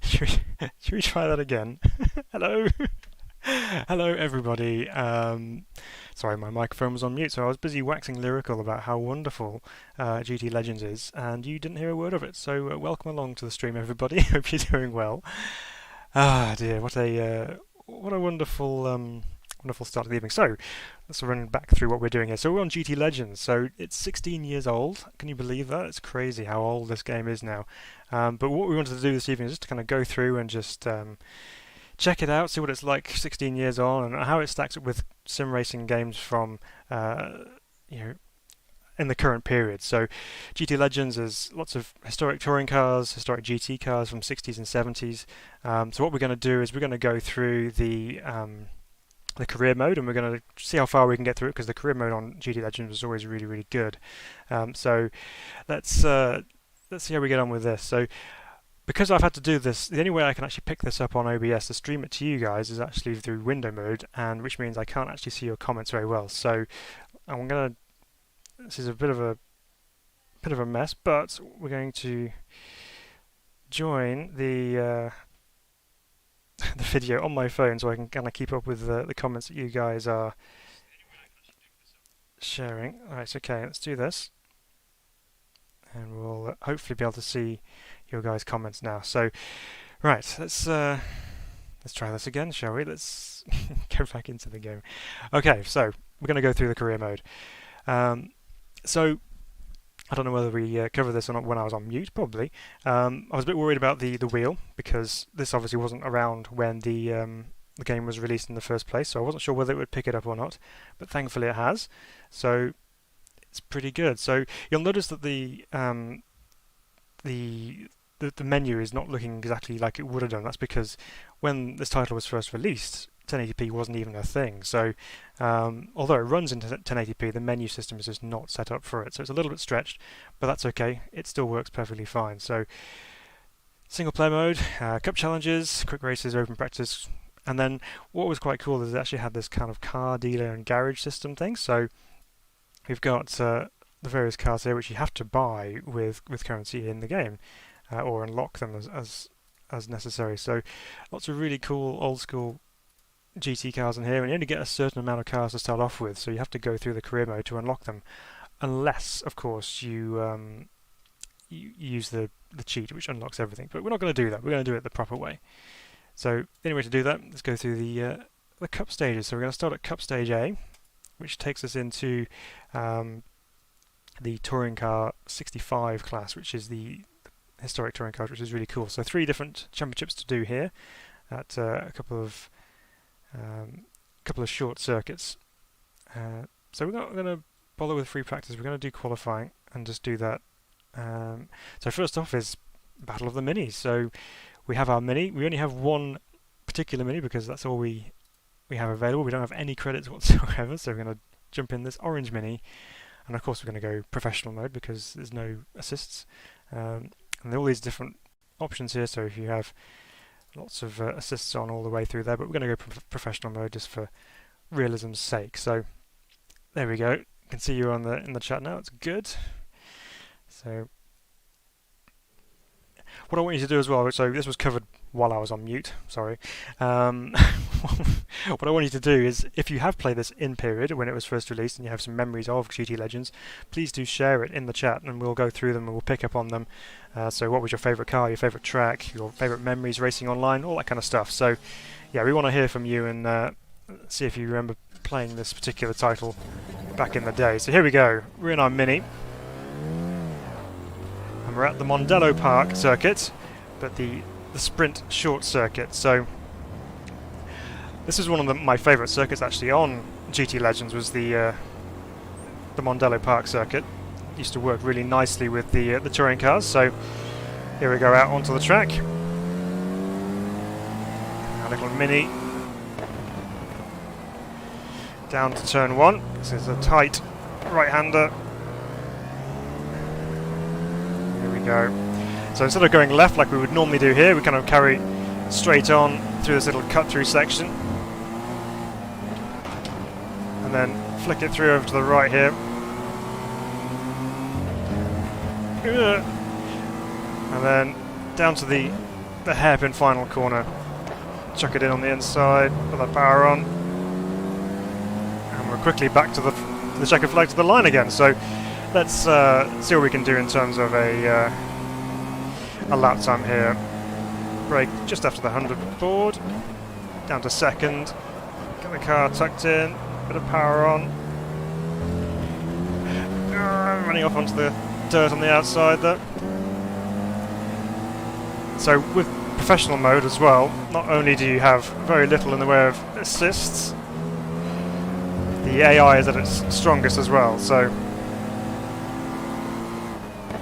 Should we try that again? Hello, hello everybody. Sorry, my microphone was on mute, so I was busy waxing lyrical about how wonderful GT Legends is, and you didn't hear a word of it. So welcome along to the stream, everybody. Hope you're doing well. Ah dear, what a wonderful wonderful start to the evening. So let's run back through what we're doing here. So we're on GT Legends. So it's 16 years old. Can you believe that? It's crazy how old this game is now. But what we wanted to do this evening is just to kind of go through and just check it out, see what it's like 16 years on, and how it stacks up with sim racing games from you know in the current period. So GT Legends is lots of historic touring cars, historic GT cars from 60s and 70s. So what we're going to do is we're going to go through the career mode, and we're going to see how far we can get through it, because the career mode on GT Legends was always really, really good. So let's see how we get on with this. So because I've had to do this, the only way I can actually pick this up on OBS to stream it to you guys is actually through window mode, and which means I can't actually see your comments very well. So I'm gonna. This is a bit of a mess, but we're going to join the the video on my phone so I can kind of keep up with the comments that you guys are sharing. Alright, okay, let's do this, and we'll hopefully be able to see your guys' comments now. So, right, let's try this again, shall we? Let's go back into the game. Okay, so we're going to go through the career mode. So I don't know whether we covered this or not when I was on mute, probably. I was a bit worried about the wheel, because this obviously wasn't around when the game was released in the first place, so I wasn't sure whether it would pick it up or not, but thankfully it has. So it's pretty good. So you'll notice that the menu is not looking exactly like it would have done. That's because when this title was first released, 1080p wasn't even a thing. So although it runs in 1080p, the menu system is just not set up for it. So it's a little bit stretched, but that's okay. It still works perfectly fine. So single player mode, cup challenges, quick races, open practice, and then what was quite cool is it actually had this kind of car dealer and garage system thing. So we've got the various cars here which you have to buy with currency in the game, or unlock them as necessary. So lots of really cool old school GT cars in here, and you only get a certain amount of cars to start off with, so you have to go through the career mode to unlock them, unless of course you use the cheat which unlocks everything. But we're not going to do that. We're going to do it the proper way. So the only way to do that, let's go through the cup stages. So we're going to start at Cup Stage A, which takes us into the Touring Car 65 class, which is the historic touring car, which is really cool. So 3 different championships to do here at a couple of short circuits. So we're not going to bother with free practice. We're going to do qualifying and just do that. So first off is Battle of the Minis. So we have our Mini. We only have one particular Mini because that's all we have available. We don't have any credits whatsoever, so we're going to jump in this orange Mini, and of course we're going to go professional mode because there's no assists. And there are all these different options here, so if you have lots of assists on all the way through there, but we're going to go professional mode just for realism's sake. So there we go. You can see you on in the chat now. It's good. So what I want you to do as well, so this was covered while I was on mute, sorry. What I want you to do is, if you have played this in period when it was first released and you have some memories of GT Legends, please do share it in the chat and we'll go through them and we'll pick up on them. So what was your favourite car, your favourite track, your favourite memories racing online, all that kind of stuff. So yeah, we want to hear from you and see if you remember playing this particular title back in the day. So here we go, we're in our Mini. And we're at the Mandello Park circuit, but the sprint short circuit. So this is one of my favourite circuits actually on GT Legends, was the Mandello Park circuit. It used to work really nicely with the touring cars. So here we go out onto the track. Our little Mini down to turn 1. This is a tight right-hander. Go. So instead of going left like we would normally do here, we kind of carry straight on through this little cut-through section, and then flick it through over to the right here, and then down to the the hairpin final corner. Chuck it in on the inside, put the power on, and we're quickly back to the checkered flag to the line again. So let's see what we can do in terms of a lap time here. Brake just after the 100 board, down to second, get the car tucked in, bit of power on, running off onto the dirt on the outside there. So with professional mode as well, not only do you have very little in the way of assists, the AI is at its strongest as well, so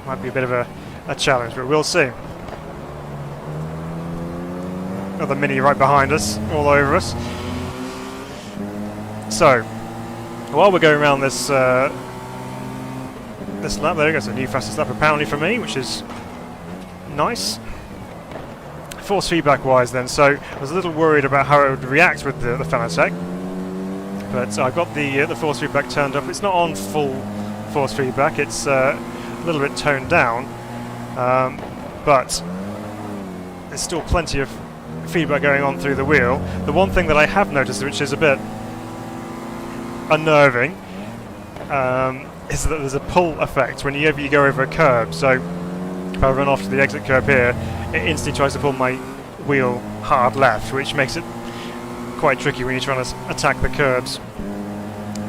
might be a bit of a challenge, but we'll see. Another Mini right behind us, all over us. So while we're going around this this lap, there goes a new fastest lap apparently for me, which is nice. Force feedback wise then, so I was a little worried about how it would react with the Fanatec, but I got the force feedback turned up. It's not on full force feedback, it's a little bit toned down, but there's still plenty of feedback going on through the wheel. The one thing that I have noticed, which is a bit unnerving, is that there's a pull effect whenever you go over a curb. So if I run off to the exit curb here, it instantly tries to pull my wheel hard left, which makes it quite tricky when you're trying to attack the curbs.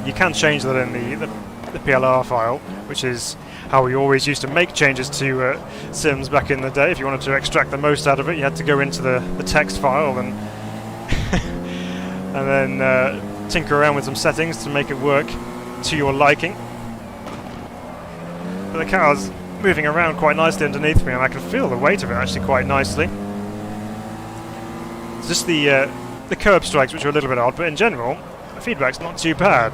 You can change that in the PLR file, which is how we always used to make changes to sims back in the day. If you wanted to extract the most out of it, you had to go into the text file and and then tinker around with some settings to make it work to your liking. But the car's moving around quite nicely underneath me, and I can feel the weight of it actually quite nicely. It's just the curb strikes which are a little bit odd, but in general the feedback's not too bad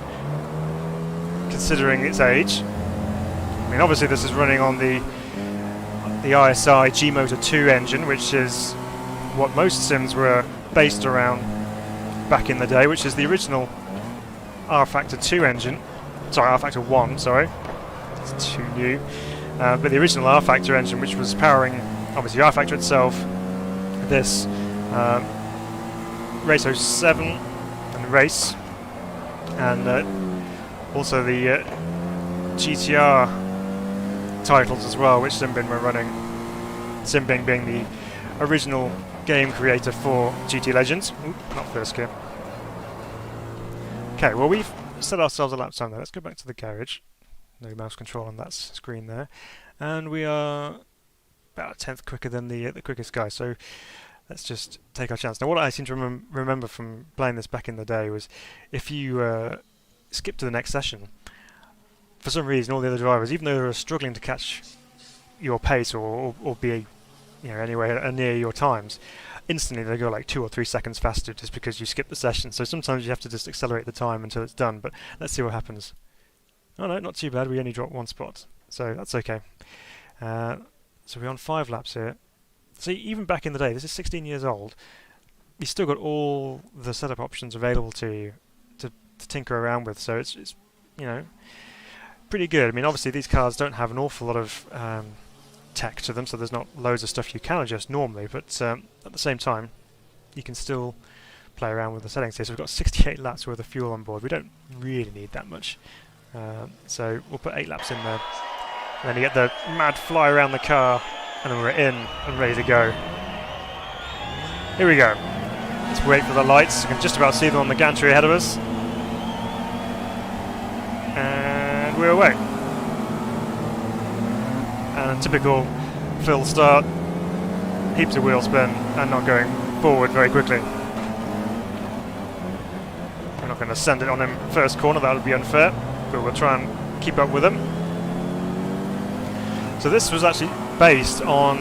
considering its age. I mean, obviously this is running on the ISI G-Motor 2 engine, which is what most sims were based around back in the day, which is the original R-Factor 2 engine. Sorry, R-Factor 1, sorry. It's too new. But the original R-Factor engine, which was powering, obviously, R-Factor itself, this Race 07 and Race, and also the GTR titles as well, which Simbin were running. Simbin being the original game creator for GT Legends. Oop, not first gear. Okay, well, we've set ourselves a lap time there. Let's go back to the garage. No mouse control on that screen there, and we are about a tenth quicker than the quickest guy, so let's just take our chance. Now what I seem to remember from playing this back in the day was if you skip to the next session, for some reason all the other drivers, even though they were struggling to catch your pace or be anywhere near your times, instantly they go like 2 or 3 seconds faster just because you skip the session. So sometimes you have to just accelerate the time until it's done, but let's see what happens. Oh no, not too bad, we only dropped 1 spot, so that's okay. So we're on 5 laps here. See, even back in the day, this is 16 years old, you still got all the setup options available to you to tinker around with, so it's pretty good. I mean, obviously these cars don't have an awful lot of tech to them, so there's not loads of stuff you can adjust normally, but at the same time, you can still play around with the settings here. So we've got 68 laps worth of fuel on board. We don't really need that much. So we'll put 8 laps in there, and then you get the mad fly around the car, and then we're in and ready to go. Here we go. Let's wait for the lights. You can just about see them on the gantry ahead of us. And we're away. And a typical fill start, heaps of wheel spin, and not going forward very quickly. We're not going to send it on him first corner, that would be unfair, but we'll try and keep up with him. So this was actually based on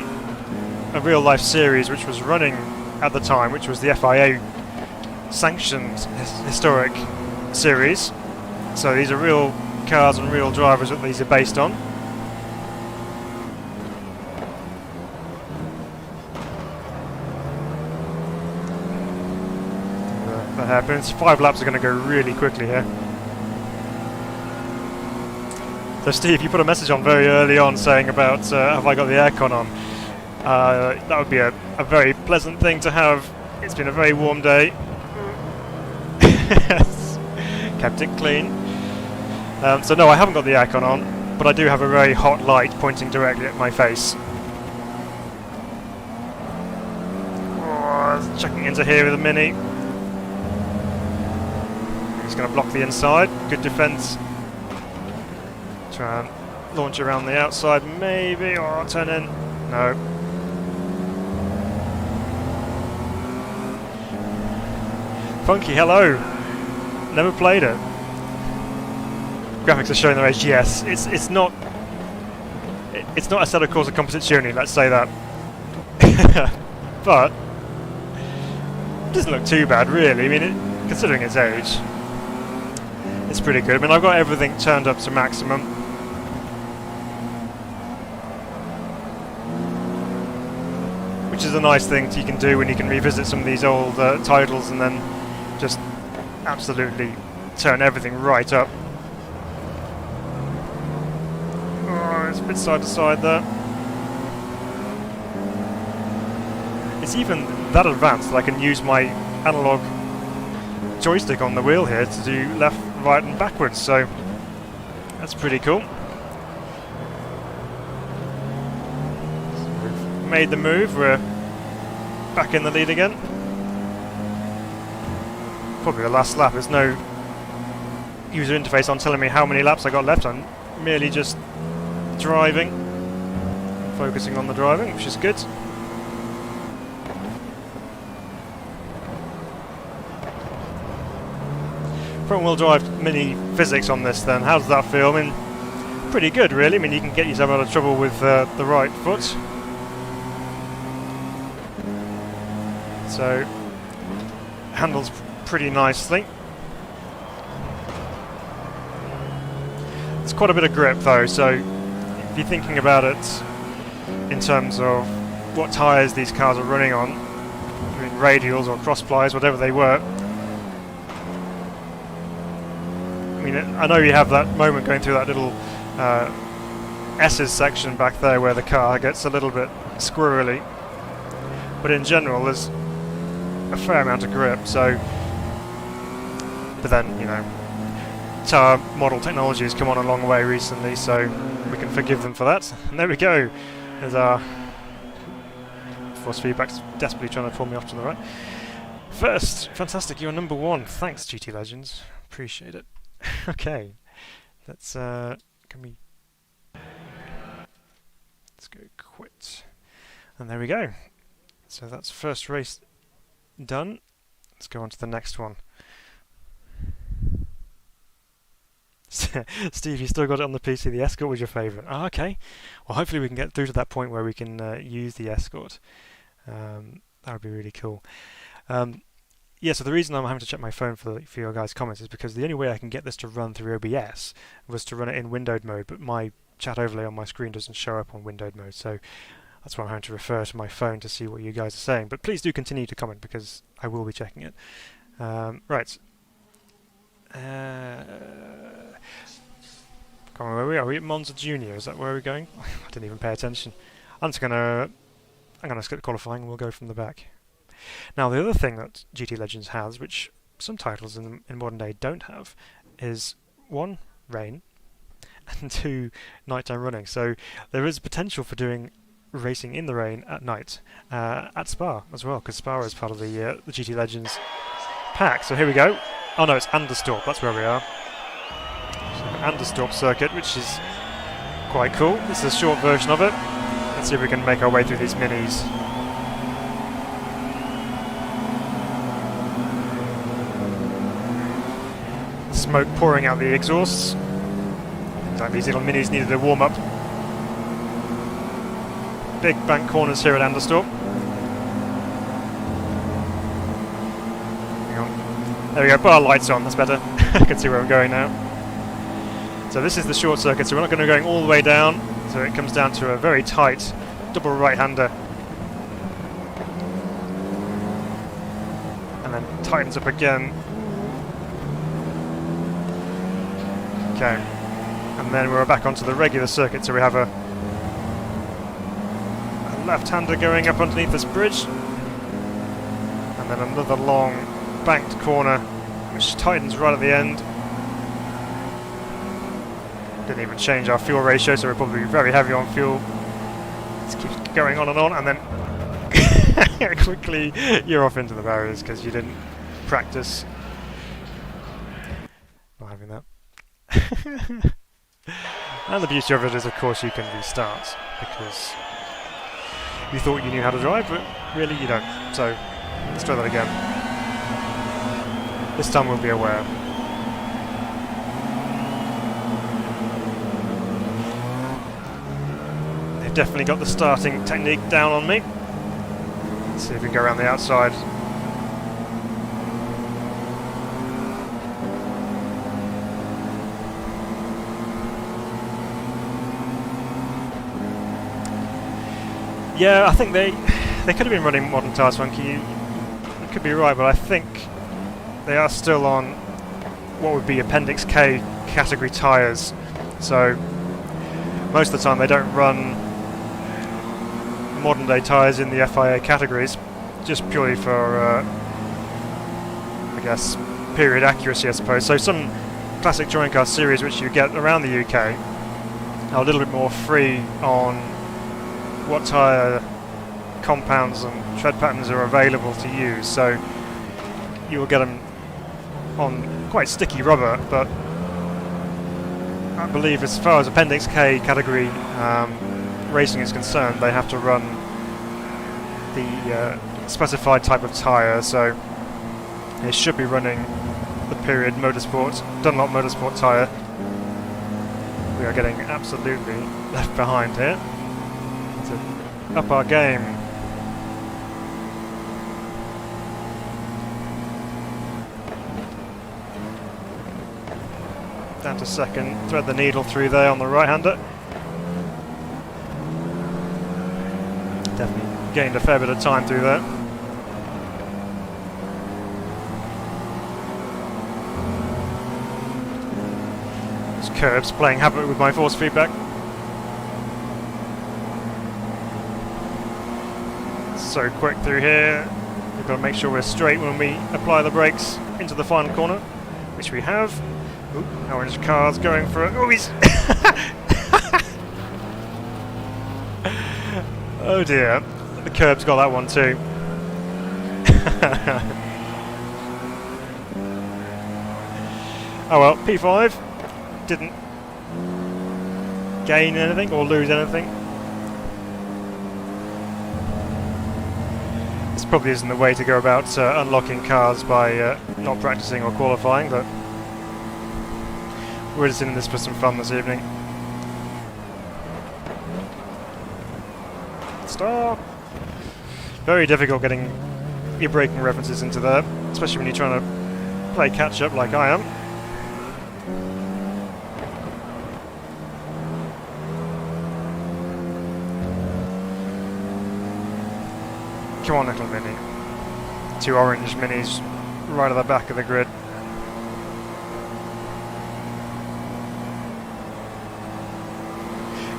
a real life series which was running at the time, which was the FIA sanctioned historic series. So these are real cars and real drivers that these are based on. That happens. 5 laps are going to go really quickly here. So Steve, you put a message on very early on saying about have I got the aircon on? That would be a very pleasant thing to have. It's been a very warm day. Kept it clean. So no, I haven't got the aircon on, but I do have a very hot light pointing directly at my face. Oh, chucking into here with a Mini. He's going to block the inside. Good defence. Try and launch around the outside, maybe, or turn in. No. Funky, hello. Never played it. Graphics are showing their age. Yes, it's not. It's not a set of Corsa Competizione. Let's say that. But it doesn't look too bad, really. I mean, considering its age, it's pretty good. I mean, I've got everything turned up to maximum. Which is a nice thing you can do when you can revisit some of these old titles and then just absolutely turn everything right up. Oh, it's a bit side to side there. It's even that advanced that I can use my analog joystick on the wheel here to do left, right and backwards, so that's pretty cool. So we've made the move, we're back in the lead again. Probably the last lap. There's no user interface on telling me how many laps I got left. I'm merely just driving, focusing on the driving, which is good. Front wheel drive mini physics on this then, how does that feel? I mean, pretty good really. I mean, you can get yourself out of trouble with the right foot. So, handles pretty nicely. It's quite a bit of grip though, so if you're thinking about it in terms of what tyres these cars are running on, I mean radials or cross plies, whatever they were. I mean, I know you have that moment going through that little S's section back there where the car gets a little bit squirrely, but in general there's a fair amount of grip, so. But then, you know, tyre model technology has come on a long way recently, so we can forgive them for that. And there we go. There's our force feedback's desperately trying to pull me off to the right. First, fantastic, you're number one. Thanks, GT Legends. Appreciate it. Okay, let's let's go quit. And there we go. So that's first race done. Let's go on to the next one. Steve, you still got it on the PC. The Escort was your favourite. Oh, okay. Well, hopefully we can get through to that point where we can use the Escort. That would be really cool. Yeah, so the reason I'm having to check my phone for your guys' comments is because the only way I can get this to run through OBS was to run it in windowed mode, but my chat overlay on my screen doesn't show up on windowed mode, so that's why I'm having to refer to my phone to see what you guys are saying. But please do continue to comment because I will be checking it. Right. Come on, where are we? Are we at Monza Junior? Is that where we're going? I didn't even pay attention. I'm gonna skip qualifying and we'll go from the back. Now the other thing that GT Legends has, which some titles in modern day don't have, is 1, rain, and 2, nighttime running. So there is potential for doing racing in the rain at night at Spa as well, because Spa is part of the GT Legends pack. So here we go. Oh no, it's Anderstorp. That's where we are. So Anderstorp circuit, which is quite cool. This is a short version of it. Let's see if we can make our way through these minis. Smoke pouring out the exhausts. Like these little minis needed a warm up. Big bank corners here at Anderstorp. Hang on. There we go, put our lights on, that's better. I can see where I'm going now. So this is the short circuit, so we're not going to be going all the way down, so it comes down to a very tight double right-hander. And then tightens up again. Okay, and then we're back onto the regular circuit, so we have a left-hander going up underneath this bridge. And then another long banked corner which tightens right at the end. Didn't even change our fuel ratio, so we're probably very heavy on fuel. Just keeps going on, and then quickly you're off into the barriers because you didn't practice. Not having that. And the beauty of it is, of course, you can restart because you thought you knew how to drive, but really you don't. So let's try that again. This time we'll be aware. They've definitely got the starting technique down on me. Let's see if we can go around the outside. Yeah, I think they could have been running modern tyres, Funky. You could be right, but I think they are still on what would be Appendix K category tyres. So most of the time they don't run modern day tyres in the FIA categories, just purely for I guess period accuracy, I suppose. So some classic touring car series which you get around the UK are a little bit more free on what tyre compounds and tread patterns are available to use, so you will get them on quite sticky rubber, but I believe as far as Appendix K category racing is concerned, they have to run the specified type of tyre, so they should be running the period motorsport, Dunlop motorsport tyre. We are getting absolutely left behind here. To up our game. Down to second, thread the needle through there on the right-hander. Definitely gained a fair bit of time through there. Those curves playing havoc with my force feedback. So quick through here. We've got to make sure we're straight when we apply the brakes into the final corner, which we have. Ooh, orange car's going for it. Oh, he's oh dear, the curb's got that one too. Oh well, P5 didn't gain anything or lose anything. This probably isn't the way to go about unlocking cars by not practicing or qualifying, but we're just in this for some fun this evening. Stop! Very difficult getting your braking references into there, especially when you're trying to play catch up like I am. Come on, little mini. Two orange minis right at the back of the grid.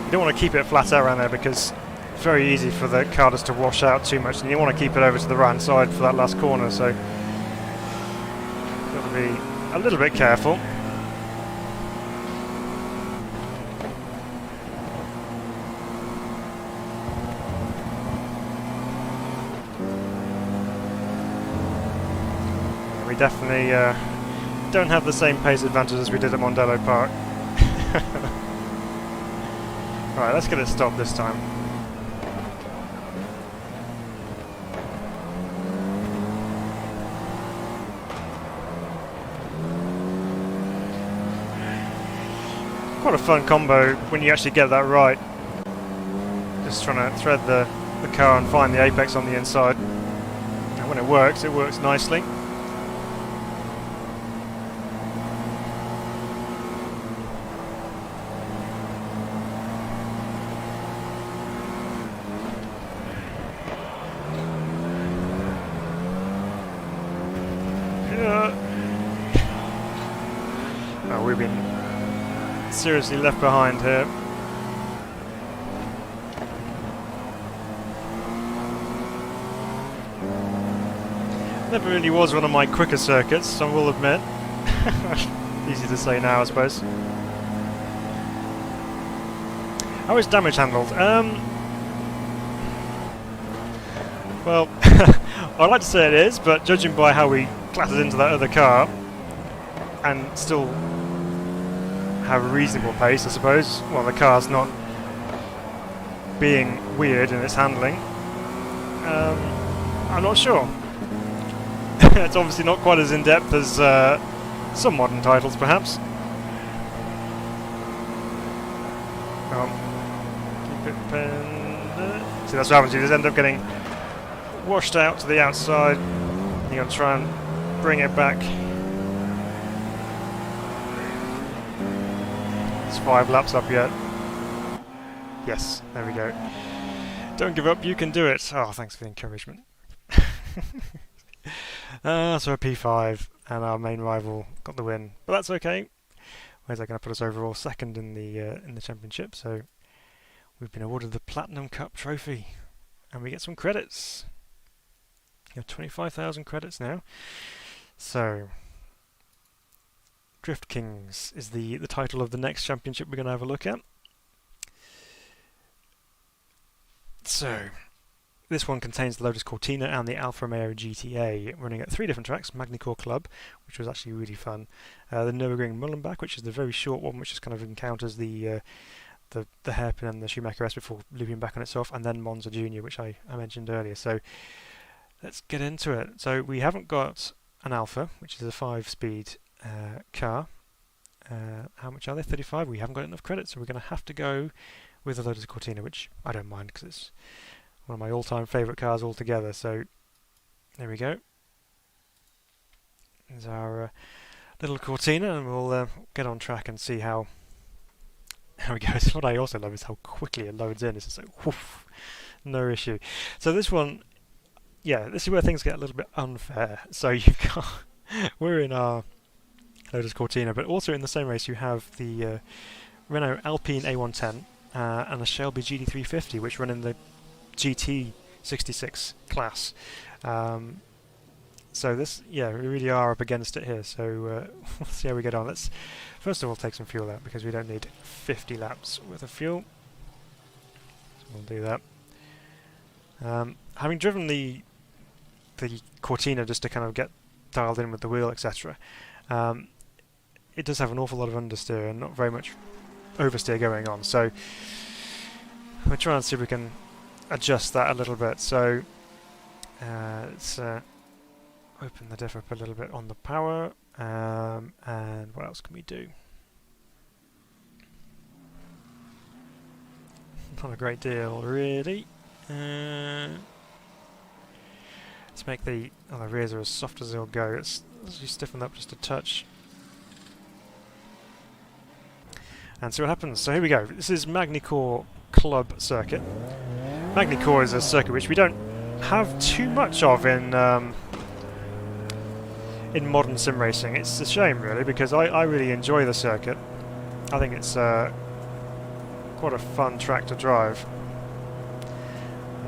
You don't want to keep it flat out around there because it's very easy for the car just to wash out too much, and you want to keep it over to the right hand side for that last corner, so you've got to be a little bit careful. We definitely don't have the same pace advantage as we did at Mandello Park. Right, let's get it stopped this time. Quite a fun combo when you actually get that right. Just trying to thread the car and find the apex on the inside. And when it works nicely. Oh, we've been seriously left behind here. Never really was one of my quicker circuits, I will admit. Easy to say now, I suppose. How is damage handled? Well, I'd like to say it is, but judging by how we clattered into that other car, and still have a reasonable pace, I suppose. Well, the car's not being weird in its handling. I'm not sure. It's obviously not quite as in-depth as some modern titles, perhaps. Keep it pinned. See, that's what happens. You just end up getting washed out to the outside. You're going to try and bring it back. It's 5 laps up yet. Yes, there we go. Don't give up, you can do it. Oh, thanks for the encouragement. So a P5, and our main rival got the win, but that's okay. Where's that going to put us overall second in the championship? So we've been awarded the Platinum Cup trophy, and we get some credits. You have 25,000 credits now. So Drift Kings is the title of the next championship we're going to have a look at. So this one contains the Lotus Cortina and the Alfa Romeo GTA, running at 3 different tracks. Magny-Cours Club, which was actually really fun. The Nurburgring Mullenbach, which is the very short one, which just kind of encounters the hairpin and the Schumacher S before looping back on itself, and then Monza Junior, which I mentioned earlier. So let's get into it. So we haven't got an Alfa, which is a 5-speed car. How much are they? 35. We haven't got enough credits, so we're going to have to go with the Lotus Cortina, which I don't mind because it's one of my all-time favourite cars altogether. So there we go. There's our little Cortina, and we'll get on track and see how it goes. What I also love is how quickly it loads in. It's just like whoof, no issue. So this one, yeah, this is where things get a little bit unfair. So you've got we're in our Lotus Cortina, but also in the same race you have the Renault Alpine A110 and a Shelby GT350, which run in the GT66 class. So this, yeah, we really are up against it here. So we'll see how we get on. Let's first of all take some fuel out because we don't need 50 laps worth of fuel. So we'll do that. Having driven the Cortina just to kind of get dialed in with the wheel, etc. It does have an awful lot of understeer and not very much oversteer going on. So we'll try and see if we can adjust that a little bit. So let's open the diff up a little bit on the power, and what else can we do? Not a great deal, really. Let's make the rears are as soft as they'll go. Let's just stiffen up just a touch. And see what happens. So here we go. This is Magny-Cours Club circuit. Magny-Cours is a circuit which we don't have too much of in modern sim racing. It's a shame, really, because I really enjoy the circuit. I think it's quite a fun track to drive.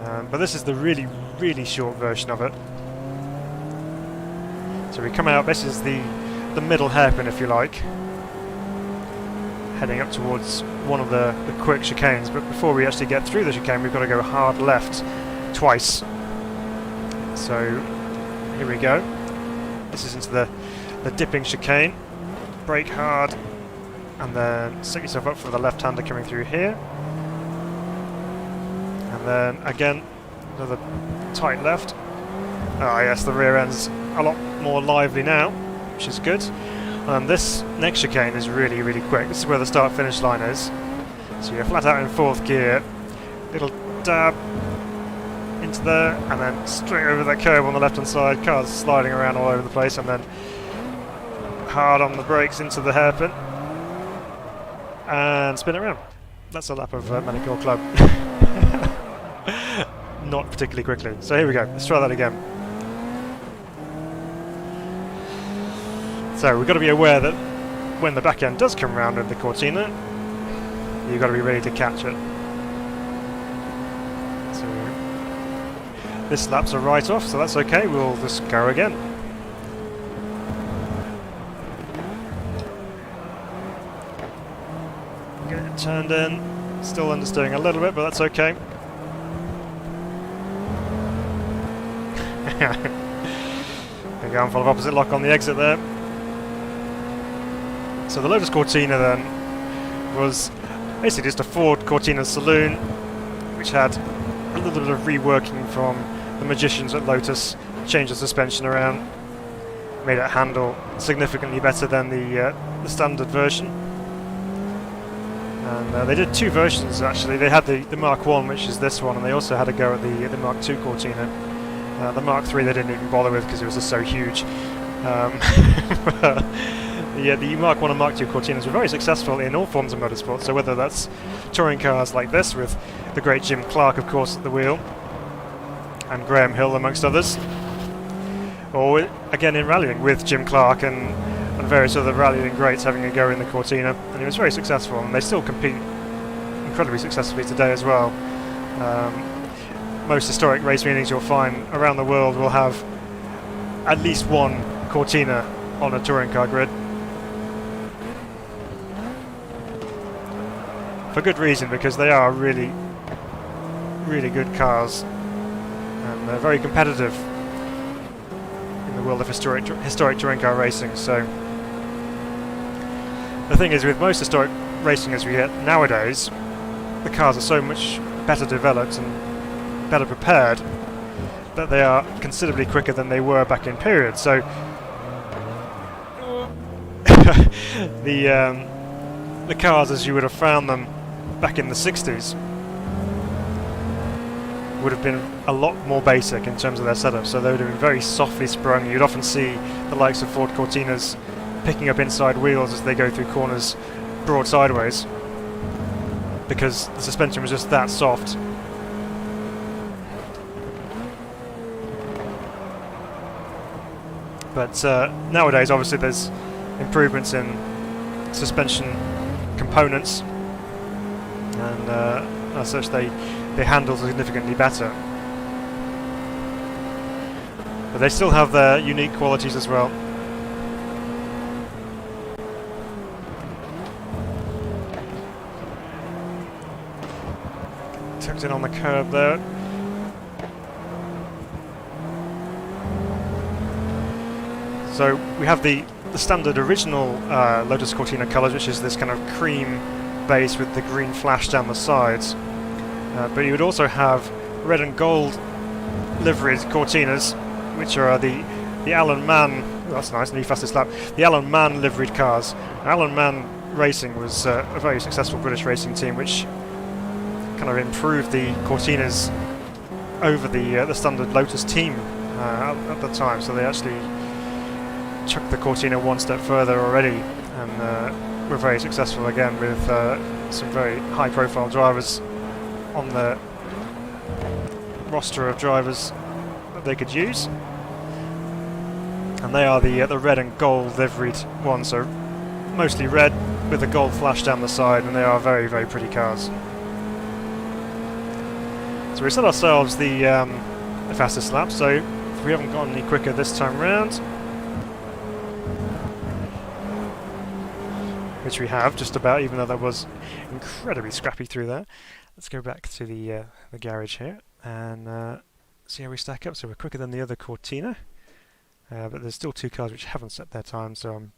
But this is the really, really short version of it. So we come out, this is the middle hairpin, if you like, heading up towards one of the quick chicanes. But before we actually get through the chicane, we've got to go hard left twice. So here we go. This is into the dipping chicane. Brake hard, and then set yourself up for the left-hander coming through here. And then again, another tight left. Ah yes, the rear end's a lot more lively now, which is good. This next chicane is really, really quick. This is where the start-finish line is. So you're flat out in 4th gear, little dab into there, and then straight over that curve on the left-hand side. Cars sliding around all over the place, and then hard on the brakes into the hairpin, and spin it around. That's a lap of Magny-Cours Club. Not particularly quickly. So here we go. Let's try that again. So we've got to be aware that when the back end does come round with the Cortina, you've got to be ready to catch it. So This lap's a write-off, so that's okay, we'll just go again. Get it turned in, still understeering a little bit, but that's okay. There you go, I'm full of opposite lock on the exit there. So the Lotus Cortina then was basically just a Ford Cortina saloon, which had a little bit of reworking from the magicians at Lotus, changed the suspension around, made it handle significantly better than the standard version. And they did two versions actually. They had the Mark 1, which is this one, and they also had a go at the Mark 2 Cortina. The Mark 3 they didn't even bother with because it was just so huge. Yeah, the Mark 1 and Mark 2 Cortinas were very successful in all forms of motorsport, so whether that's touring cars like this with the great Jim Clark of course at the wheel and Graham Hill amongst others, or again in rallying with Jim Clark and various other rallying greats having a go in the Cortina, and it was very successful, and they still compete incredibly successfully today as well. Most historic race meetings you'll find around the world will have at least one Cortina on a touring car grid. For good reason, because they are really, really good cars, and they're very competitive in the world of historic touring car racing. So the thing is, with most historic racing as we get nowadays, the cars are so much better developed and better prepared that they are considerably quicker than they were back in periods. So the cars as you would have found them back in the 60s would have been a lot more basic in terms of their setup, so they would have been very softly sprung. You'd often see the likes of Ford Cortinas picking up inside wheels as they go through corners broad sideways because the suspension was just that soft. But nowadays obviously there's improvements in suspension components, and as such they handle significantly better, but they still have their unique qualities as well. Tucked in on the curb there. So we have the standard original Lotus Cortina colours, which is this kind of cream base with the green flash down the sides. But you would also have red and gold liveried Cortinas, which are the Alan Mann. Oh, that's nice, new fastest lap. The Alan Mann liveried cars. Alan Mann Racing was a very successful British racing team, which kind of improved the Cortinas over the standard Lotus team at the time. So they actually chucked the Cortina one step further already, and were very successful again with some very high-profile drivers on the roster of drivers that they could use. And they are the red and gold liveried ones, so mostly red with a gold flash down the side, and they are very, very pretty cars. So we set ourselves the fastest lap, so if we haven't gone any quicker this time round, which we have just about, even though that was incredibly scrappy through there. Let's go back to the garage here and see how we stack up. So we're quicker than the other Cortina, but there's still two cars which haven't set their time, so I'm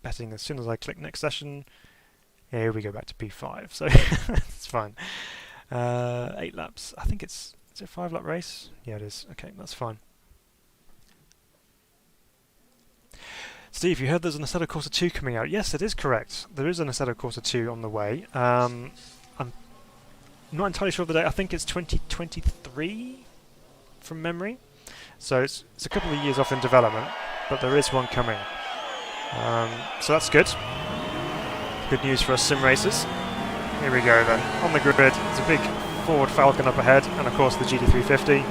betting as soon as I click next session, yeah, here we go back to P5, so it's fine. 8 laps, I think is it a 5-lap race? Yeah, it is. Okay, that's fine. Steve, you heard there's an Assetto Corsa 2 coming out. Yes, it is correct. There is an Assetto Corsa 2 on the way. I'm not entirely sure of the date. I think it's 2023 from memory. So it's a couple of years off in development, but there is one coming. So that's good. Good news for us sim racers. Here we go then. On the grid, it's a big Ford Falcon up ahead, and of course the GT350.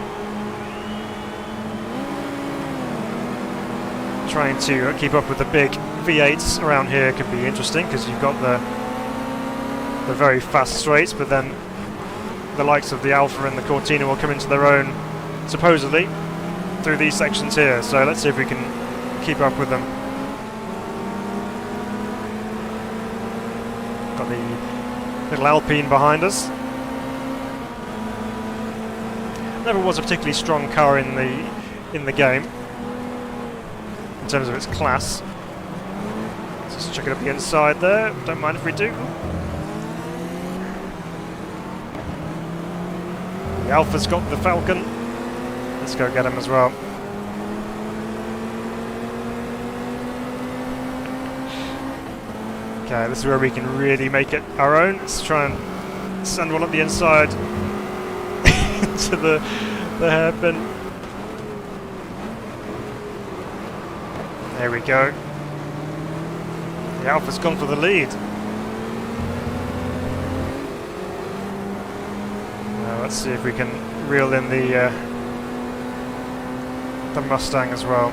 Trying to keep up with the big V8s around here could be interesting, because you've got the very fast straights, but then the likes of the Alfa and the Cortina will come into their own supposedly, through these sections here. So let's see if we can keep up with them. Got the little Alpine behind us. Never was a particularly strong car in the game in terms of its class. Just check it up the inside there. Don't mind if we do. The Alpha's got the Falcon. Let's go get him as well. Okay, this is where we can really make it our own. Let's try and send one up the inside into the hairpin. There we go. The Alpha's gone for the lead. Now let's see if we can reel in the Mustang as well.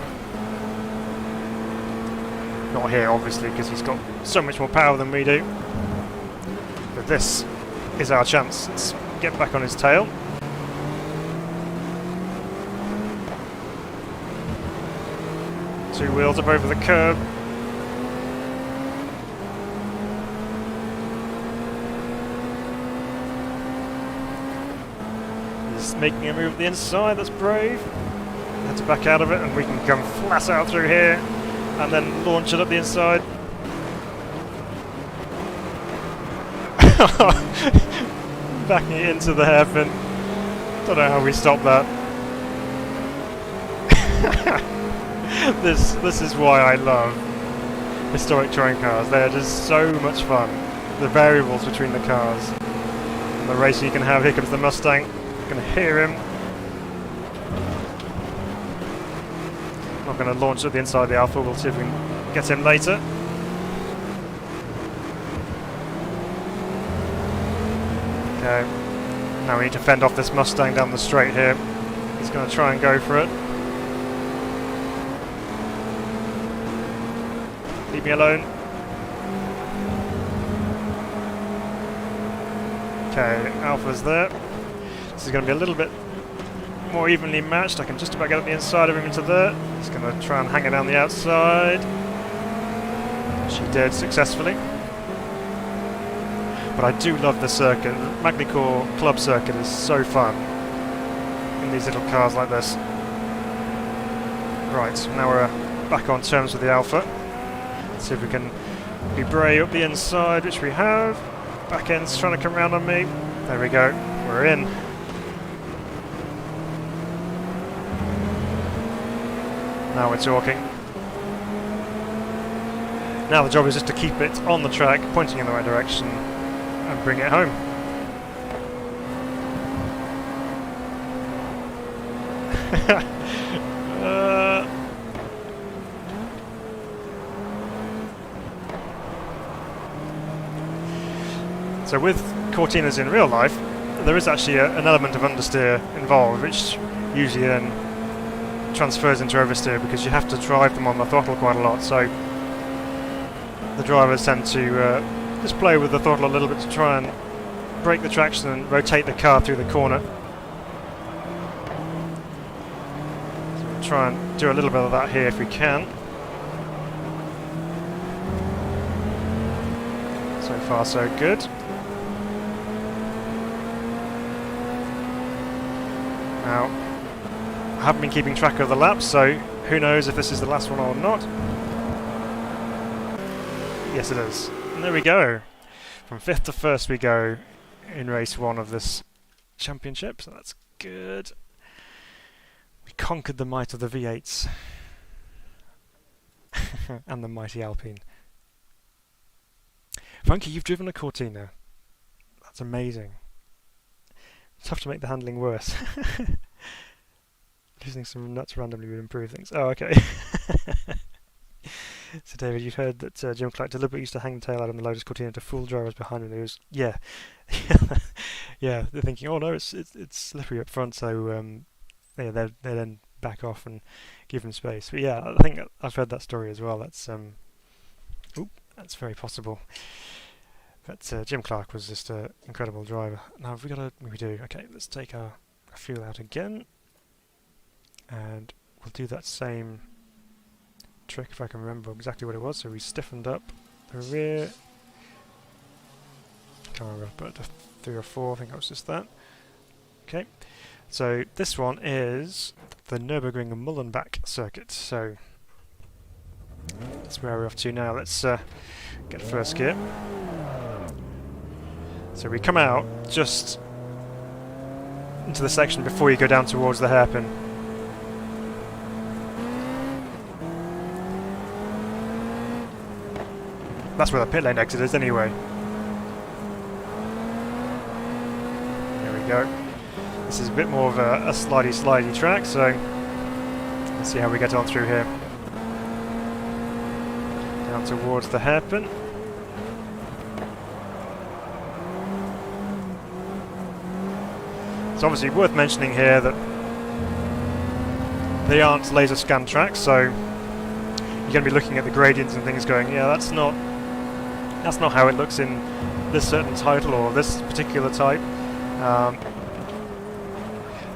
Not here, obviously, because he's got so much more power than we do. But this is our chance. Let's get back on his tail. Two wheels up over the curb. He's making a move at the inside, that's brave. Had to back out of it, and we can come flat out through here and then launch it up the inside. Backing it into the hairpin. Don't know how we stopped that. This is why I love historic touring cars. They're just so much fun. The variables between the cars and the racing you can have. Here comes the Mustang. You can hear him. Not going to launch at the inside of the Alpha. We'll see if we can get him later. Okay. Now we need to fend off this Mustang down the straight here. He's going to try and go for it. Leave me alone. Okay, Alpha's there. This is going to be a little bit more evenly matched. I can just about get up the inside of him into there. He's going to try and hang it down the outside. She did successfully. But I do love the circuit. The Magny-Cours Club circuit is so fun in these little cars like this. Right, so now we're back on terms with the Alpha. Let's see if we can be brave up the inside, which we have. Back end's trying to come round on me. There we go. We're in. Now we're talking. Now the job is just to keep it on the track, pointing in the right direction, and bring it home. So with Cortinas in real life, there is actually an element of understeer involved, which usually then transfers into oversteer because you have to drive them on the throttle quite a lot. So the drivers tend to just play with the throttle a little bit to try and break the traction and rotate the car through the corner. So we'll try and do a little bit of that here if we can. So far so good. Now, I haven't been keeping track of the laps, so who knows if this is the last one or not. Yes, it is. And there we go. From 5th to 1st we go in race 1 of this championship, so that's good. We conquered the might of the V8s. And the mighty Alpine. Funky, you've driven a Cortina. That's amazing. Tough to make the handling worse. Using some nuts randomly would improve things. Oh, okay. So David, you've heard that Jim Clark deliberately used to hang the tail out on the Lotus Cortina to fool drivers behind him. It was, yeah, yeah. They're thinking, oh no, it's slippery up front, so yeah, they then back off and give him space. But yeah, I think I've heard that story as well. That's that's very possible. But Jim Clark was just an incredible driver. Now have we got a... we do. Okay, let's take our fuel out again. and we'll do that same trick if I can remember exactly what it was. So we stiffened up the rear. Can't remember, but 3 or 4, I think it was just that. Okay, so this one is the Nurburgring Mullenbach circuit. So that's where we're off to now. Let's get first gear. So we come out just into the section before you go down towards the hairpin. That's where the pit lane exit is anyway. There we go. This is a bit more of a slidey track, so let's see how we get on through here. Down towards the hairpin. It's obviously worth mentioning here that they aren't laser scan tracks, so you're going to be looking at the gradients and things going, yeah, that's not how it looks in this certain title or this particular type.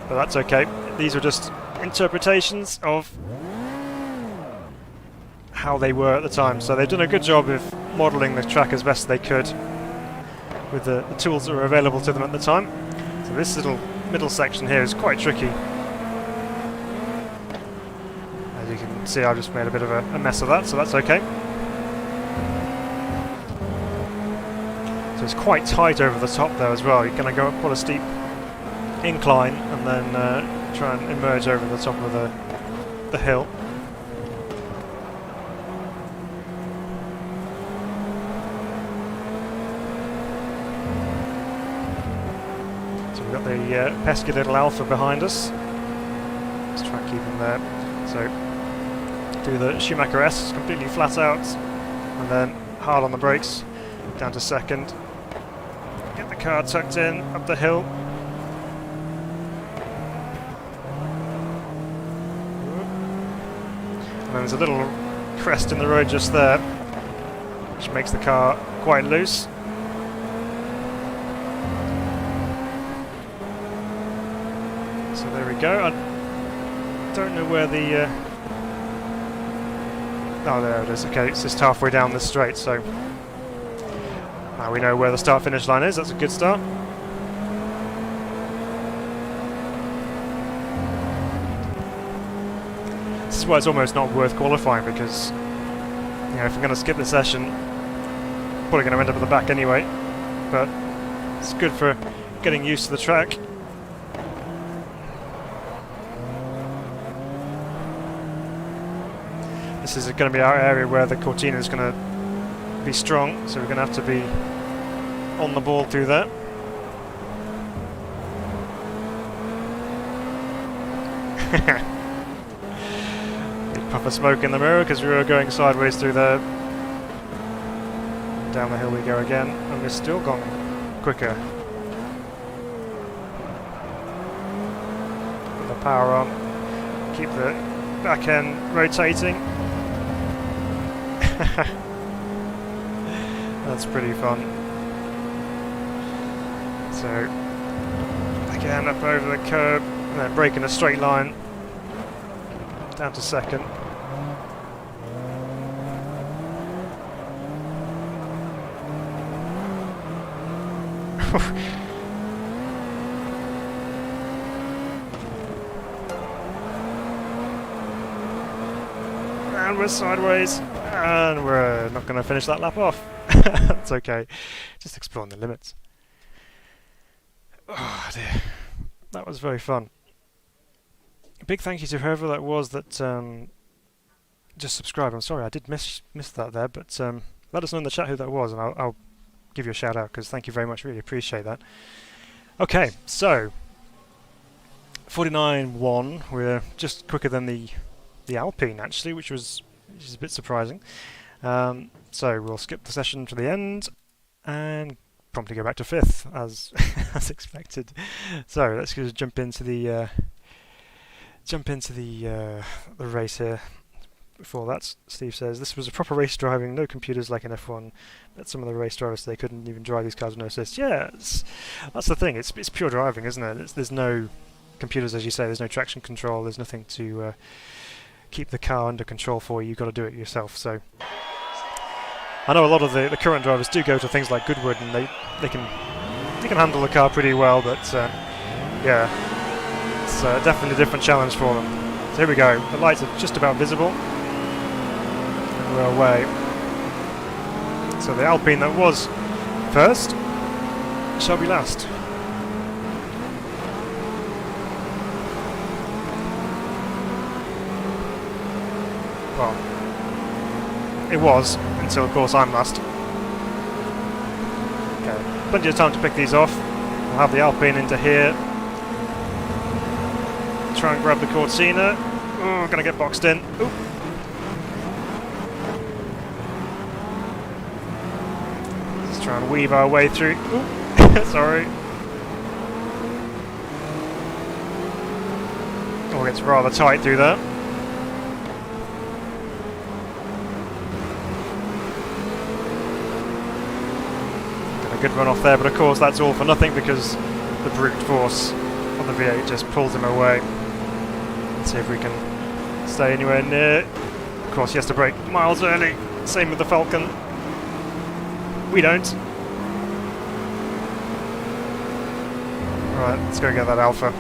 But that's okay. These are just interpretations of how they were at the time. So they've done a good job of modelling the track as best they could with the tools that were available to them at the time. So this little middle section here is quite tricky. As you can see, I've just made a bit of a mess of that, so that's okay. So it's quite tight over the top there as well. You're going to go up quite a steep incline and then try and emerge over the top of the hill. So we've got the pesky little Alpha behind us. Let's try and keep him there. So do the Schumacher S completely flat out and then hard on the brakes down to second. Get the car tucked in up the hill. And then there's a little crest in the road just there, which makes the car quite loose. So there we go. I don't know where the... oh, there it is. Okay, it's just halfway down the straight, so now we know where the start-finish line is. That's a good start. This is why it's almost not worth qualifying, because you know, if I'm going to skip the session, probably going to end up at the back anyway. But it's good for getting used to the track. This is going to be our area where the Cortina is going to be strong, so we're going to have to be on the ball through there. Big puff of smoke in the mirror because we were going sideways through there. Down the hill we go again, and we're still gone quicker. Put the power on, keep the back end rotating. That's pretty fun. So again, up over the curb and then brake in a straight line down to second. And we're sideways, and we're not going to finish that lap off. That's okay, just exploring the limits. Oh dear, that was very fun. A big thank you to whoever that was that just subscribed. I'm sorry I did miss that there, but let us know in the chat who that was, and I'll give you a shout out, because thank you very much, really appreciate that. Okay, so 49.1, we're just quicker than the Alpine actually, which is a bit surprising. So we'll skip the session to the end and promptly go back to 5th as as expected. So let's just jump into the race here. Before that, Steve says this was a proper race driving, no computers like in F1. But some of the race drivers, they couldn't even drive these cars with no assist. Yeah, that's the thing. It's pure driving, isn't it? There's no computers, as you say, there's no traction control, there's nothing to keep the car under control for you. You've got to do it yourself. So I know a lot of the current drivers do go to things like Goodwood, and they can handle the car pretty well, but yeah, it's definitely a different challenge for them. So here we go, the lights are just about visible, and we're away. So the Alpine that was first shall be last. Well, it was, until of course I'm last. Okay, plenty of time to pick these off. We'll have the Alpine into here. Try and grab the Cortina. Oh, gonna get boxed in. Ooh. Let's try and weave our way through. Ooh. Sorry. Oh, it's rather tight through there. Got a good run off there, but of course that's all for nothing because the brute force on the V8 just pulls him away. Let's see if we can stay anywhere near. Of course he has to brake miles early. Same with the Falcon. We don't. Right, let's go get that Alpha.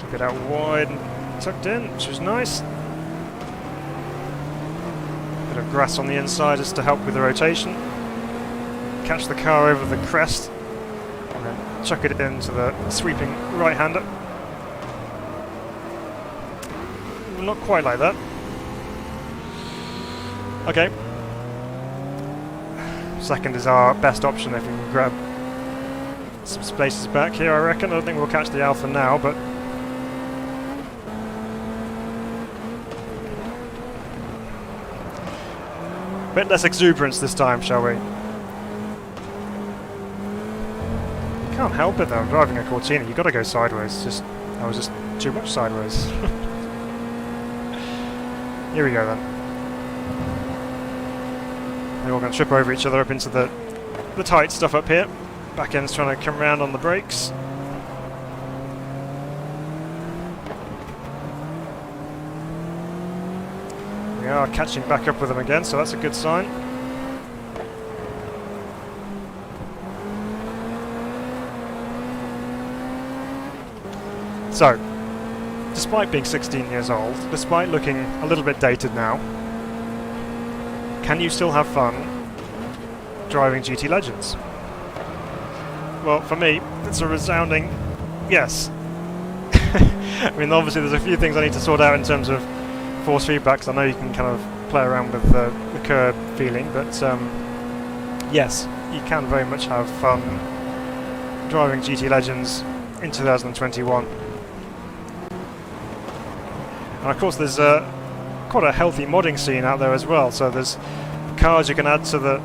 Keep it out wide and tucked in, which is nice. Bit of grass on the inside just to help with the rotation. Catch the car over the crest and then chuck it into the sweeping right-hander. Not quite like that. Okay. Second is our best option if we can grab some spaces back here, I reckon. I don't think we'll catch the Alpha now, but a bit less exuberance this time, shall we? Can't help it though, I'm driving a Cortina, you've got to go sideways. I was just too much sideways. Here we go then. They're all going to trip over each other up into the tight stuff up here. Back end's trying to come round on the brakes. We are catching back up with them again, so that's a good sign. So, despite being 16 years old, despite looking a little bit dated now, can you still have fun driving GT Legends? Well, for me, it's a resounding yes. I mean, obviously there's a few things I need to sort out in terms of force feedback, because I know you can kind of play around with the curb feeling, but yes, you can very much have fun driving GT Legends in 2021. And of course there's quite a healthy modding scene out there as well, so there's cars you can add to the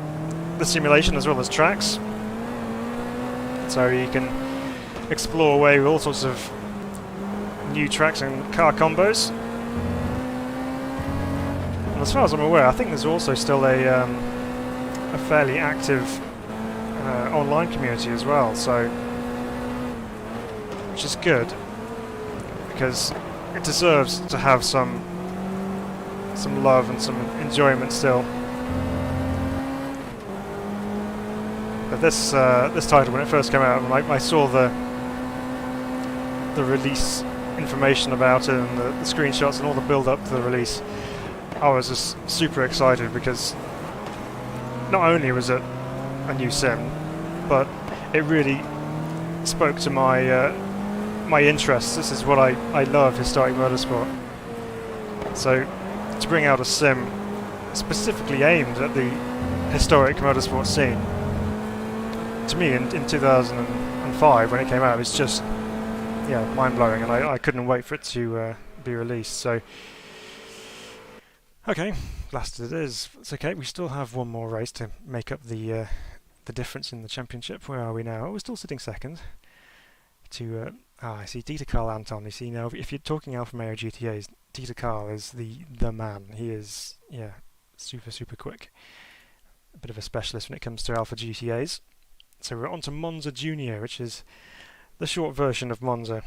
simulation as well as tracks, so you can explore away with all sorts of new tracks and car combos. And as far as I'm aware, I think there's also still a fairly active online community as well, so which is good because it deserves to have some love and some enjoyment still. But this title, when it first came out, when I saw the release information about it and the screenshots and all the build-up to the release, I was just super excited because not only was it a new sim, but it really spoke to my my interests. This is what I love, historic motorsport. So to bring out a sim specifically aimed at the historic motorsport scene, to me in 2005 when it came out, it's just mind-blowing, and I couldn't wait for it to be released. So okay, last it is. It's okay, we still have one more race to make up the difference in the championship. Where are we now? We're still sitting second to Ah, I see. Dieter Karl Anton. You see now, if you're talking Alfa Romeo GTAs, Dieter Karl is the man. He is, yeah, super quick. A bit of a specialist when it comes to Alfa GTAs. So we're on to Monza Junior, which is the short version of Monza.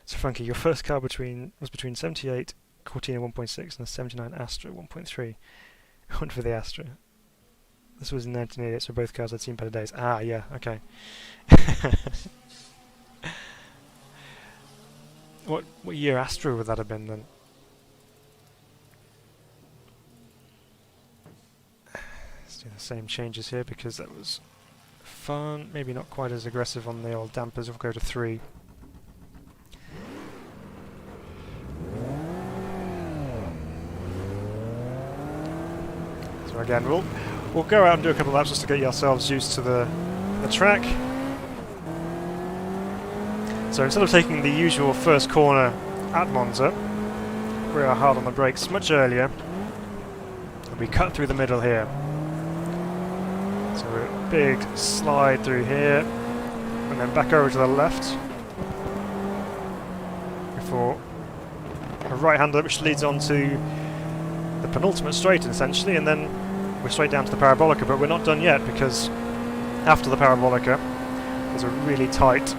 So Frankie, your first car was between 78 Cortina 1.6 and a 79 Astra 1.3. I went for the Astra. This was in 1988, so both cars I'd seen better days. Ah, yeah, okay. What year Astra would that have been then? Let's do the same changes here because that was fun. Maybe not quite as aggressive on the old dampers. We'll go to 3. So again, we'll go out and do a couple of laps just to get yourselves used to the track. So instead of taking the usual first corner at Monza, we are hard on the brakes much earlier. And we cut through the middle here. So a big slide through here, and then back over to the left before a right-hander which leads on to the penultimate straight essentially, and then we're straight down to the parabolica, but we're not done yet because after the parabolica there's a really tight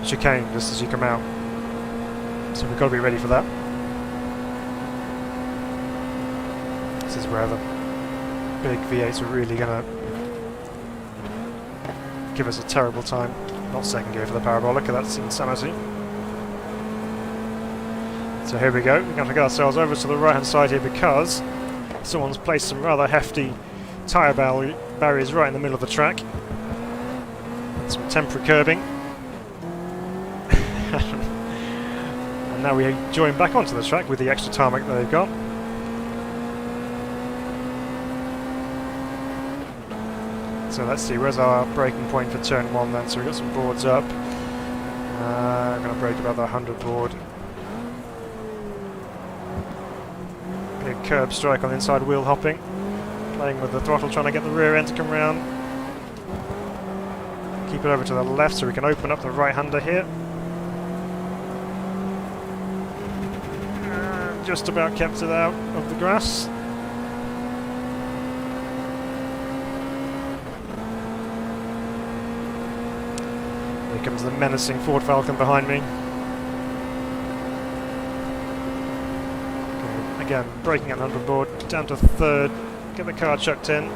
chicane just as you come out, so we've got to be ready for that. This is where the big V8s are really going to give us a terrible time. Not second gear for the parabolica, that's insanity. So here we go, we're going to get ourselves over to the right hand side here because someone's placed some rather hefty tyre barriers right in the middle of the track. Some temporary curbing. And now we join back onto the track with the extra tarmac that they've got. So let's see, where's our braking point for turn 1 then? So we've got some boards up. I'm going to brake about the 100 board. Big curb strike on the inside wheel hopping. Playing with the throttle, trying to get the rear end to come round. Keep it over to the left so we can open up the right-hander here. Just about kept it out of the grass. Here comes the menacing Ford Falcon behind me. Okay, again, braking at 100 board, down to 3rd, get the car chucked in.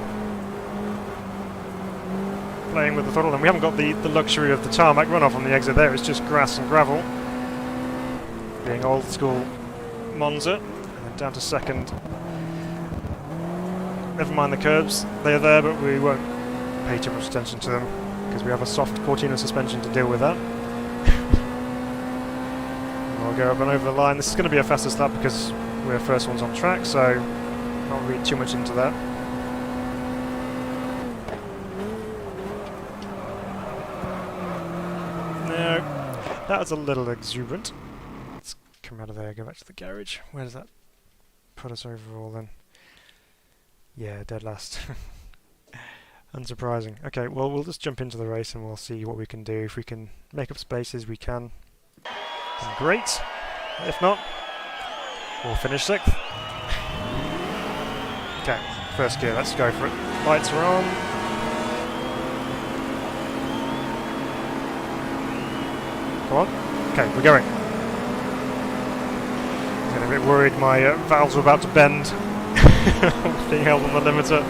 Playing with the throttle, and we haven't got the luxury of the tarmac runoff on the exit there, it's just grass and gravel. Being old school Monza, and then down to 2nd. Never mind the curbs, they're there, but we won't pay too much attention to them because we have a soft Cortina suspension to deal with that. We'll go up and over the line. This is going to be a fastest lap because we're first ones on track, so not read too much into that. No, that was a little exuberant. Let's come out of there, go back to the garage. Where does that put us overall then? Yeah, dead last. Unsurprising. Okay, well, we'll just jump into the race and we'll see what we can do. If we can make up spaces, we can. And great. If not, we'll finish 6th. Okay, first gear, let's go for it. Lights are on. Come on. Okay, we're going. I'm getting a bit worried my valves are about to bend. Being held on the limiter.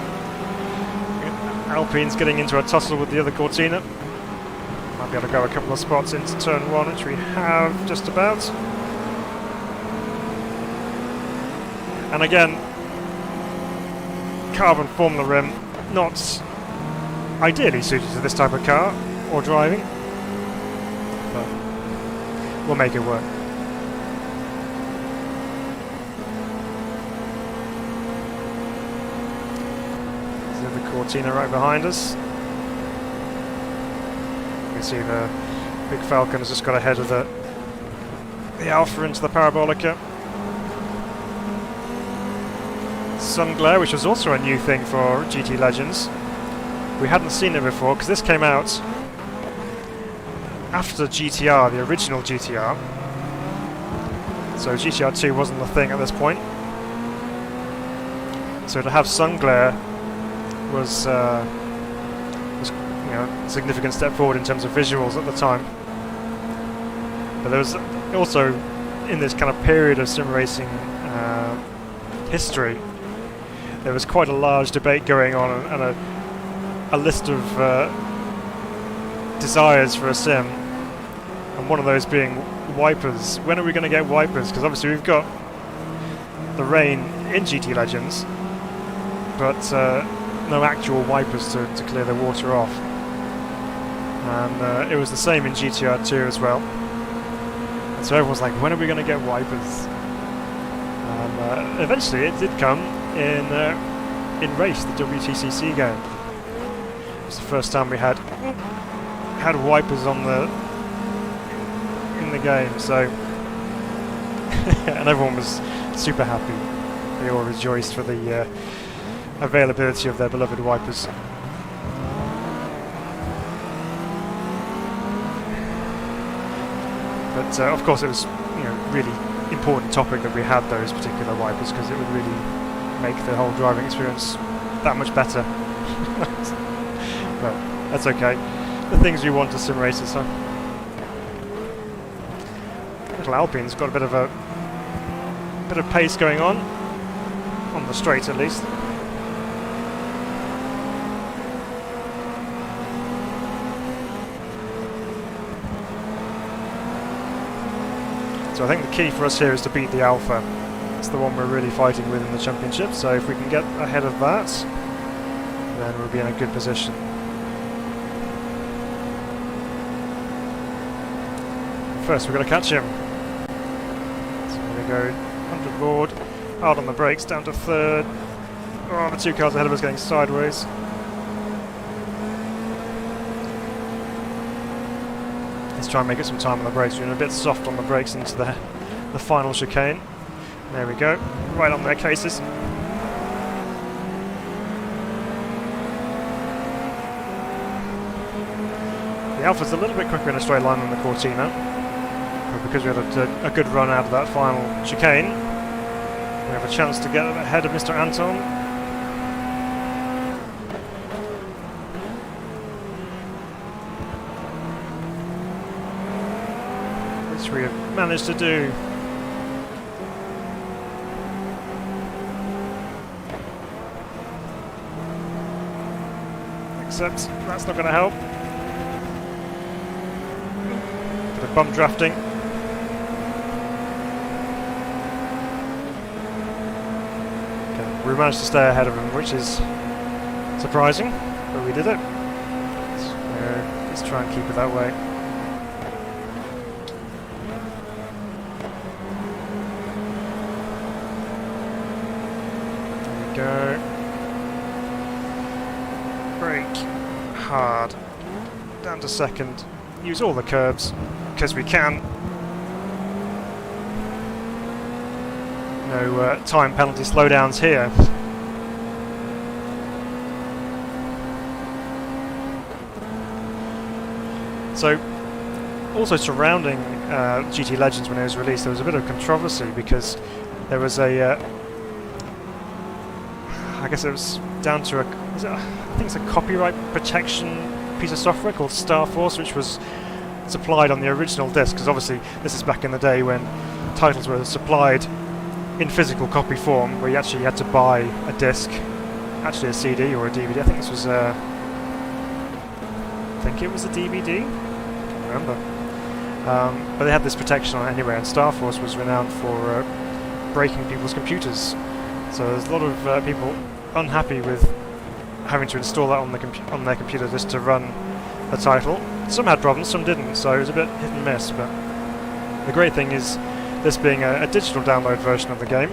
Alpine's getting into a tussle with the other Cortina. Might be able to go a couple of spots into turn 1, which we have just about. And again, carbon Formula rim, not ideally suited to this type of car or driving, but we'll make it work. Cortina right behind us. You can see the big Falcon has just got ahead of the Alfa into the parabolica. Sun glare, which was also a new thing for GT Legends. We hadn't seen it before because this came out after GTR, the original GTR. So GTR 2 wasn't the thing at this point. So to have sun glare was a significant step forward in terms of visuals at the time. But there was also, in this kind of period of sim racing history, there was quite a large debate going on and a list of desires for a sim, and one of those being wipers. When are we going to get wipers? Because obviously we've got the rain in GT Legends, but no actual wipers to clear the water off. And it was the same in GTR 2 as well. And so everyone's like, when are we going to get wipers? And eventually it did come in Race, the WTCC game. It was the first time we had wipers on in the game, so and everyone was super happy. They all rejoiced for the availability of their beloved wipers. But of course it was really important topic that we had those particular wipers, because it would really make the whole driving experience that much better. But that's okay. The things we want as sim racers, huh? Little Alpine's got a bit of pace going on the straight at least. So I think the key for us here is to beat the Alpha. It's the one we're really fighting with in the championship, so if we can get ahead of that, then we'll be in a good position. First we've got to catch him. So we're going to go 100 board, hard on the brakes, down to third. Oh, the two cars ahead of us getting sideways. Let's try and make it some time on the brakes. We're doing a bit soft on the brakes into the final chicane. There we go, right on their cases. The Alpha's a little bit quicker in a straight line than the Cortina, but because we had a good run out of that final chicane, we have a chance to get ahead of Mr. Anton. Which we have managed to do. Except that's not going to help. Bit of bump drafting. Okay, we managed to stay ahead of him, which is surprising, but we did it. So let's try and keep it that way. There we go. Brake hard. Down to second. Use all the curbs because we can. No time penalty slowdowns here. So, also surrounding GT Legends when it was released, there was a bit of controversy because there was a I guess it was down to I think it's a copyright protection piece of software called Starforce, which was supplied on the original disc, because obviously this is back in the day when titles were supplied in physical copy form, where you actually had to buy a disc, actually a CD or a DVD. I think this was I think it was a DVD. I can't remember. But they had this protection on it anyway, and Starforce was renowned for breaking people's computers. So there's a lot of people unhappy with having to install that on their computer just to run a title. Some had problems, some didn't, so it was a bit hit and miss. But the great thing is, this being a digital download version of the game,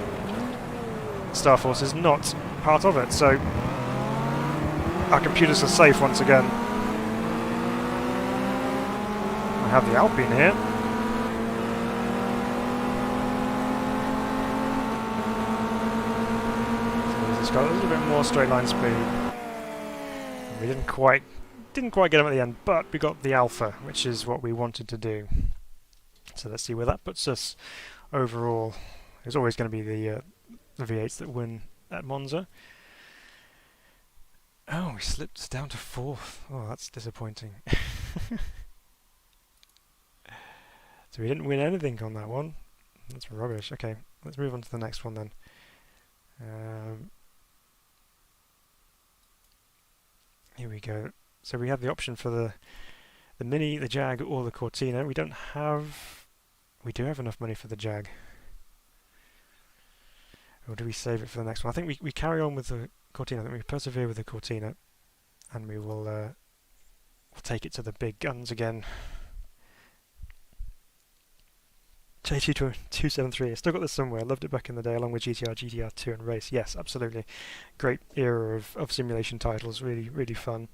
Starforce is not part of it, so our computers are safe once again. I have the Alpine here. So it's got a little bit more straight line speed. We didn't quite didn't quite get him at the end, but we got the Alpha, which is what we wanted to do. So let's see where that puts us overall. It's always going to be the V8s that win at Monza. Oh, we slipped down to 4th. Oh, that's disappointing. So we didn't win anything on that one. That's rubbish. Okay, let's move on to the next one then. Here we go. So we have the option for the Mini, the Jag, or the Cortina. We do have enough money for the Jag. Or do we save it for the next one? I think we carry on with the Cortina. I think we persevere with the Cortina, and we will we'll take it to the big guns again. J273, I still got this somewhere. I loved it back in the day, along with GTR, GTR2 and Race. Yes, absolutely. Great era of simulation titles, really, really fun.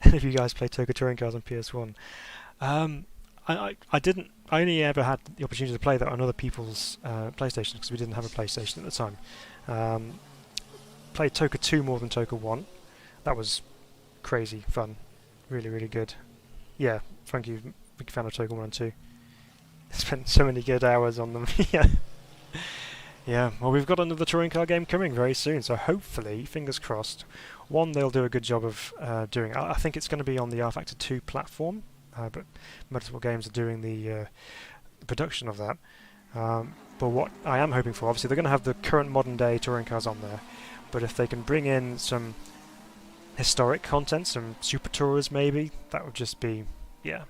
And if you guys play Toka Touring Cars on PS1. I only ever had the opportunity to play that on other people's PlayStations, because we didn't have a PlayStation at the time. Played Toka 2 more than Toka 1. That was crazy fun. Really, really good. Yeah, Frankie, big fan of Toka 1 and 2. Spent so many good hours on them. Yeah. Yeah, well, we've got another touring car game coming very soon, so hopefully, fingers crossed, one, they'll do a good job of doing it. I think it's going to be on the R-Factor 2 platform, but Motorsport Games are doing the production of that. But what I am hoping for, obviously, they're going to have the current modern-day touring cars on there, but if they can bring in some historic content, some Super Tourers maybe, that would just be, yeah,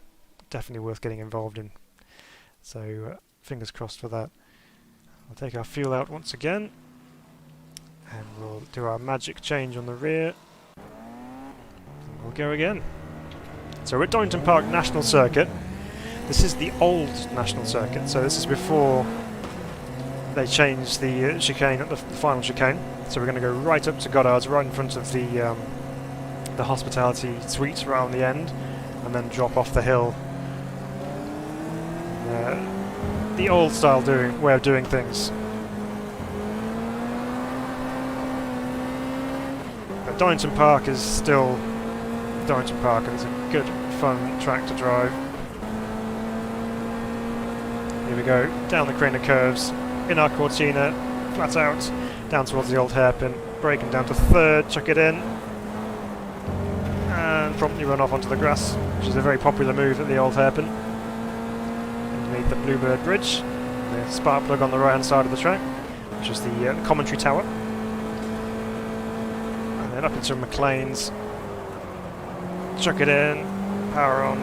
definitely worth getting involved in. So, fingers crossed for that. We'll take our fuel out once again, and we'll do our magic change on the rear, and we'll go again. So we're at Donington Park National Circuit. This is the old National Circuit, so this is before they changed the chicane at the final chicane. So we're going to go right up to Goddard's, right in front of the hospitality suites around the end, and then drop off the hill. The old style way of doing things. But Donington Park is still Donington Park, and it's a good, fun track to drive. Here we go, down the Craner curves, in our Cortina, flat out, down towards the old hairpin, braking down to 3rd, chuck it in, and promptly run off onto the grass, which is a very popular move at the old hairpin. The Bluebird Bridge, the spark plug on the right hand side of the track, which is the commentary tower, and then up into McLean's, chuck it in, power on,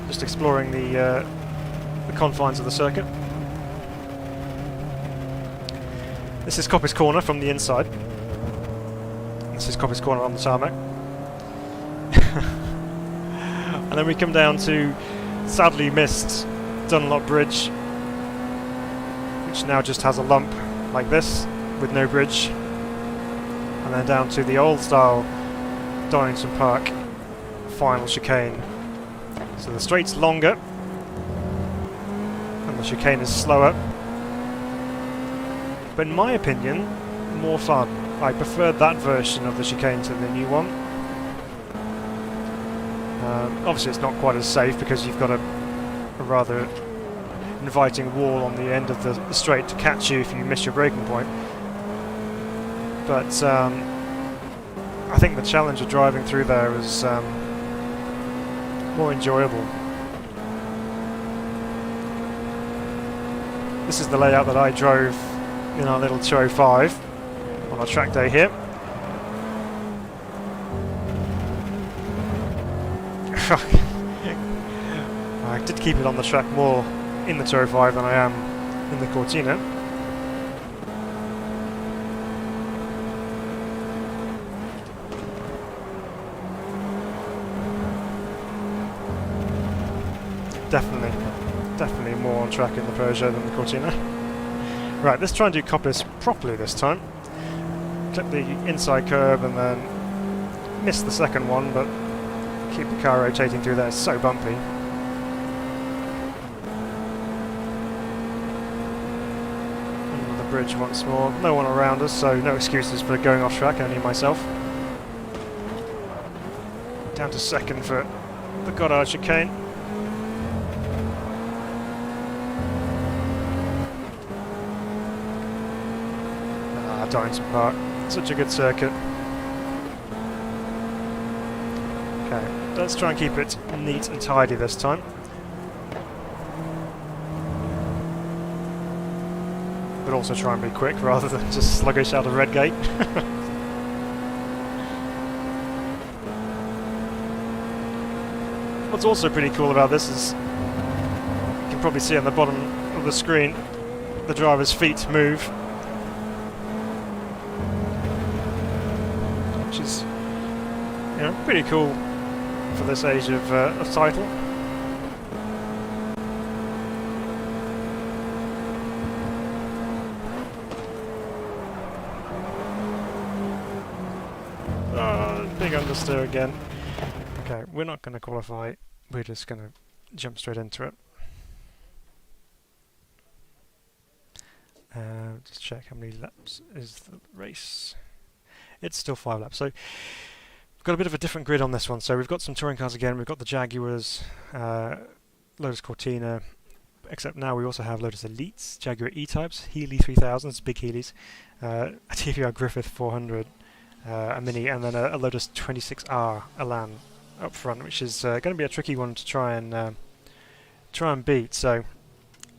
just exploring the confines of the circuit. This is Coppice Corner from the inside. This is Coppice Corner on the tarmac. And then we come down to sadly missed Dunlop Bridge, which now just has a lump like this with no bridge, and then down to the old style Donington Park final chicane. So the straight's longer and the chicane is slower, but in my opinion more fun. I preferred that version of the chicane to the new one. Obviously it's not quite as safe because you've got a rather inviting wall on the end of the straight to catch you if you miss your braking point. But I think the challenge of driving through there was more enjoyable. This is the layout that I drove in our little 205 on our track day here. I did keep it on the track more in the 205 than I am in the Cortina. Definitely more on track in the Peugeot than the Cortina. Right, let's try and do Coppice properly this time. Clip the inside curb and then miss the second one, but keep the car rotating through there. It's so bumpy. And the bridge once more. No one around us, so no excuses for going off track, only myself. Down to second for the Goddard chicane. Donington Park, such a good circuit. Okay, let's try and keep it neat and tidy this time. But also try and be quick rather than just sluggish out of red gate. What's also pretty cool about this is, you can probably see on the bottom of the screen, the driver's feet move. Which is, you know, pretty cool for this age of title. Big understeer again. Okay, we're not going to qualify, we're just going to jump straight into it. Just check how many laps is the race. It's still 5 laps, so we've got a bit of a different grid on this one. So we've got some touring cars again, we've got the Jaguars, Lotus Cortina, except now we also have Lotus Elites, Jaguar E-Types, Healy 3000s, big Healys, a TVR Griffith 400, a Mini, and then a Lotus 26R Elan up front, which is going to be a tricky one to try and beat. So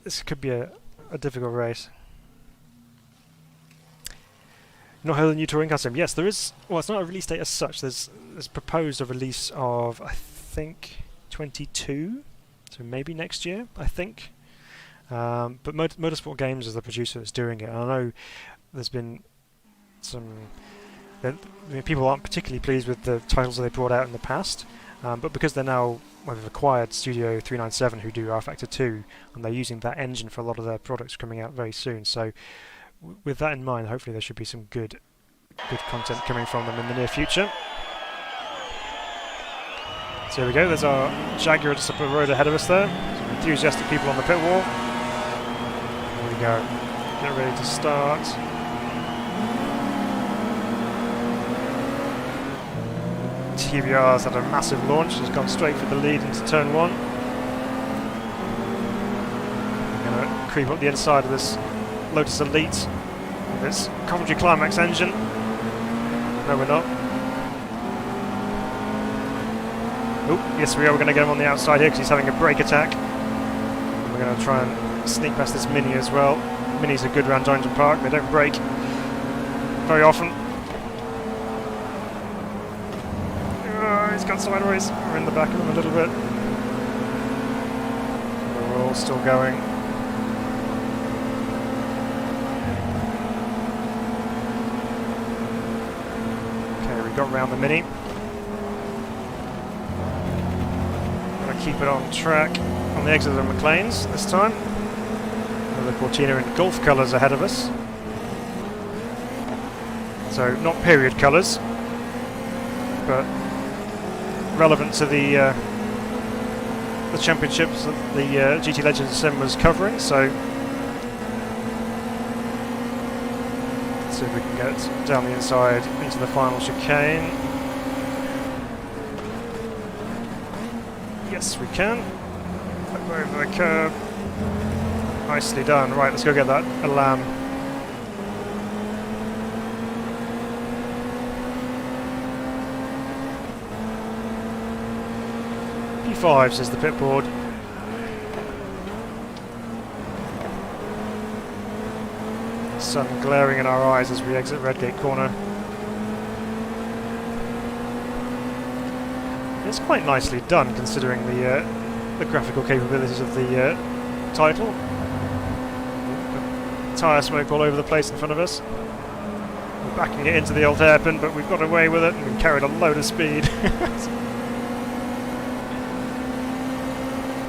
this could be a difficult race. Not heard of the new touring car sim? Yes, there is. Well, it's not a release date as such. There's proposed a release of, I think, 22, so maybe next year, I think. But Motorsport Games is the producer that's doing it. And I know there's been some. I mean, people aren't particularly pleased with the titles that they brought out in the past, but because they're now, well, they've acquired Studio 397, who do R Factor 2, and they're using that engine for a lot of their products coming out very soon. So, with that in mind, hopefully there should be some good content coming from them in the near future. So here we go. There's our Jaguar just up the road ahead of us there. Some enthusiastic people on the pit wall. Here we go. Get ready to start. TVR's had a massive launch, has gone straight for the lead into turn 1. We're going to creep up the inside of this Lotus Elite with its Coventry Climax engine. No, we're not. Oh, yes we are. We're going to get him on the outside here because he's having a brake attack. And we're going to try and sneak past this Mini as well. Minis are good around Donington Park. They don't brake very often. He's gone sideways. We're in the back of him a little bit. We're all still going. Okay, we got round the Mini. Gonna keep it on track on the exit of the McLaren's this time. Another Cortina in Golf colours ahead of us. So not period colours, but relevant to the championships that the GT Legends sim was covering. So let's see if we can get down the inside into the final chicane. Yes, we can. Over the curb. Nicely done. Right, let's go get that Elan. P5 says the pit board. Sun glaring in our eyes as we exit Redgate Corner. It's quite nicely done considering the graphical capabilities of the title. Tyre smoke all over the place in front of us. We're backing it into the old hairpin, but we've got away with it and we carried a load of speed.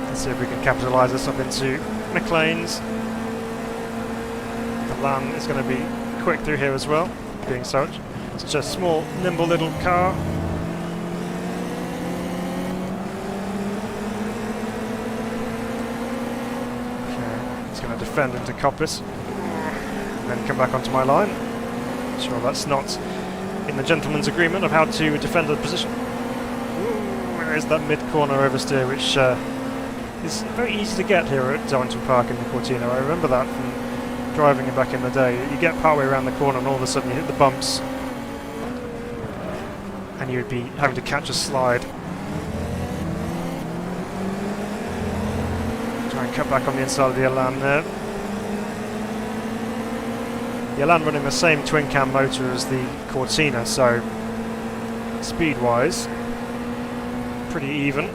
Let's see if we can capitalise this up into McLaren's. The Elan is going to be quick through here as well, being such a small, nimble little car. Okay, it's going to defend into Coppice. then come back onto my line. Sure, that's not in the gentleman's agreement of how to defend a position. Ooh, there's that mid-corner oversteer, which is very easy to get here at Donington Park in the Cortina. I remember that from driving it back in the day. You get partway around the corner and all of a sudden you hit the bumps and you'd be having to catch a slide. Try and cut back on the inside of the Elan there. The Elan running the same twin cam motor as the Cortina, so speed-wise pretty even.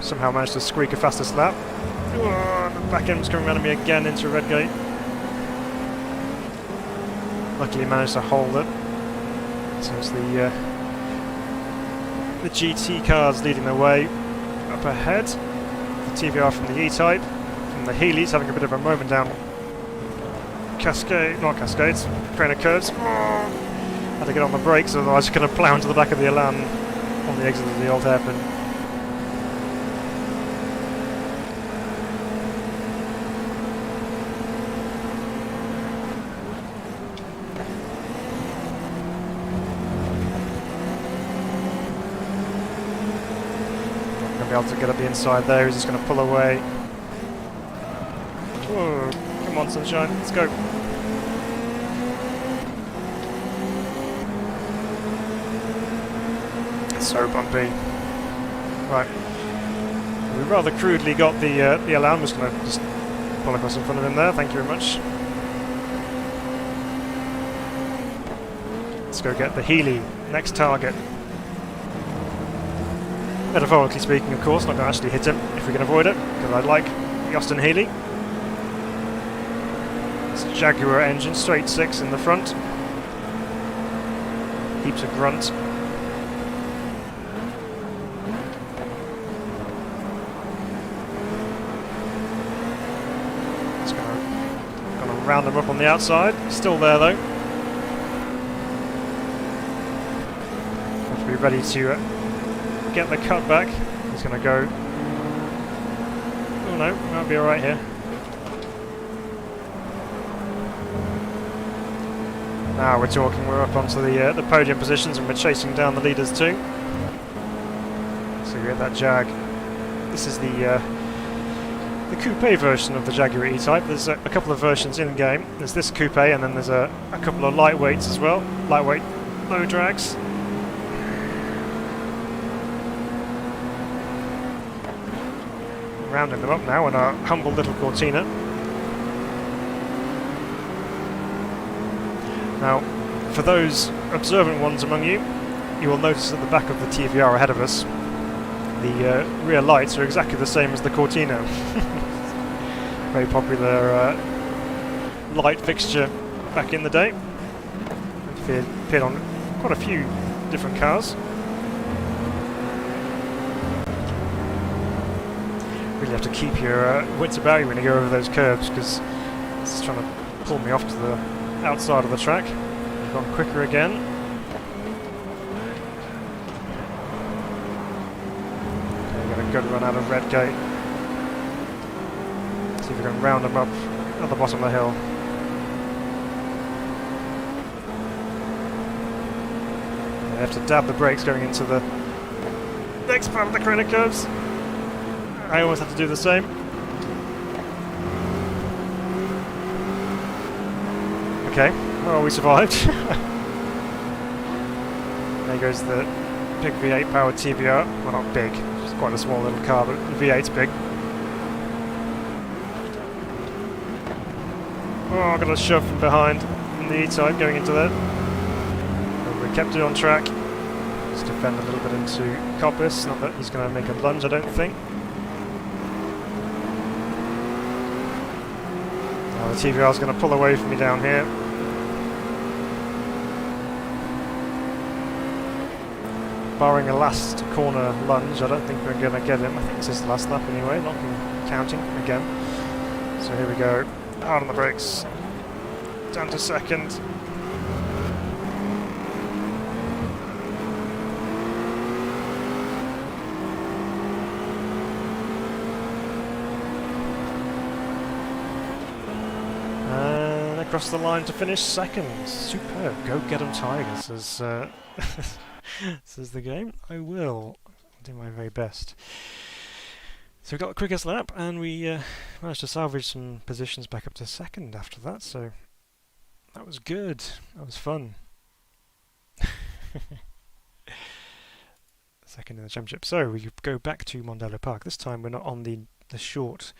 Somehow managed to squeak a fastest lap. The back end was coming around at me again into a red gate. Luckily managed to hold it. So it's the GT cars leading the way up ahead. The TVR from the E-Type, from the Heelys having a bit of a moment down Cascades, trainer curves. Had to get on the brakes, otherwise it's going to plough into the back of the Elan on the exit of the old hairpin. Not going to be able to get up the inside there, he's just going to pull away. Whoa, come on sunshine, let's go. So bumpy. Right. We rather crudely got the Elan. I'm just going to just pull across in front of him there. Thank you very much. Let's go get the Heeley. Next target. Metaphorically speaking, of course. Not going to actually hit him if we can avoid it, because I like the Austin Heeley. It's a Jaguar engine, straight 6 in the front. Heaps of grunt. Round him up on the outside, still there though. Have to be ready to get the cut back. He's going to go. Oh no, might be alright here. Now we're talking, we're up onto the podium positions and we're chasing down the leaders too. So we get that Jag. This is the coupe version of the Jaguar E-Type. There's a couple of versions in game. There's this coupe and then there's a couple of lightweights as well. Lightweight low drags. Rounding them up now in our humble little Cortina. Now, for those observant ones among you, you will notice at the back of the TVR ahead of us, the rear lights are exactly the same as the Cortina. Very popular light fixture back in the day. It appeared on quite a few different cars. Really have to keep your wits about you when you go over those curves, because it's trying to pull me off to the outside of the track. I've gone quicker again. Okay, got a good run out of red gate. See if we can round them up at the bottom of the hill. I have to dab the brakes going into the next part of the corner curves. I always have to do the same. Okay, well we survived. There goes the big V8 powered TVR. Well, not big, it's quite a small little car, but the V8's big. Oh, I got a shove from behind from the E-Type going into that. But we kept it on track. Just defend a little bit into Cobras. Not that he's going to make a lunge, I don't think. Oh, the TVR's going to pull away from me down here. Barring a last corner lunge, I don't think we're going to get him. I think it's his last lap anyway, not counting again. So here we go. Hard on the brakes, down to second. And across the line to finish second. Superb. Go get 'em Tigers, as says the game. I will. I'll do my very best. So we got the quickest lap, and we managed to salvage some positions back up to second after that, so that was good. That was fun. Second in the championship. So we go back to Mandello Park. This time we're not on the short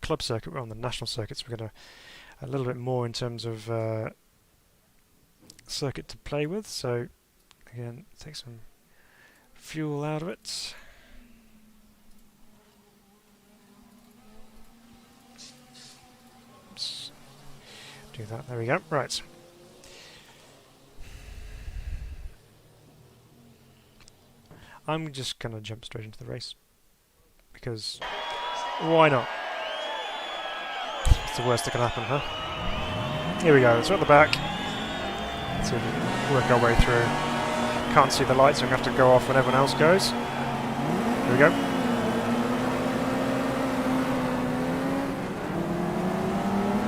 club circuit, we're on the national circuits. We're going to a little bit more in terms of circuit to play with, so again, take some fuel out of it. Oops. Do that, there we go, right. I'm just going to jump straight into the race, because why not? It's the worst that can happen, huh? Here we go, it's at the back. Let's see if we can work our way through. Can't see the lights, so I'm going to have to go off when everyone else goes. Here we go.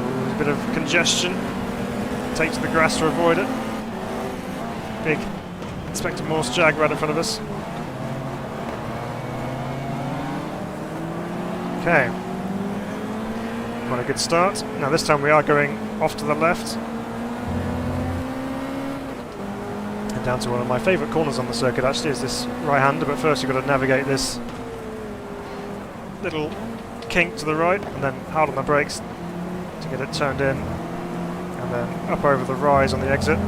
Ooh, there's a bit of congestion. Take to the grass to avoid it. Big Inspector Morse Jag right in front of us. Okay. Got a good start. Now this time we are going off to the left. And down to one of my favourite corners on the circuit actually is this right-hander, but first you've got to navigate this little kink to the right and then hard on the brakes to get it turned in. And then up over the rise on the exit.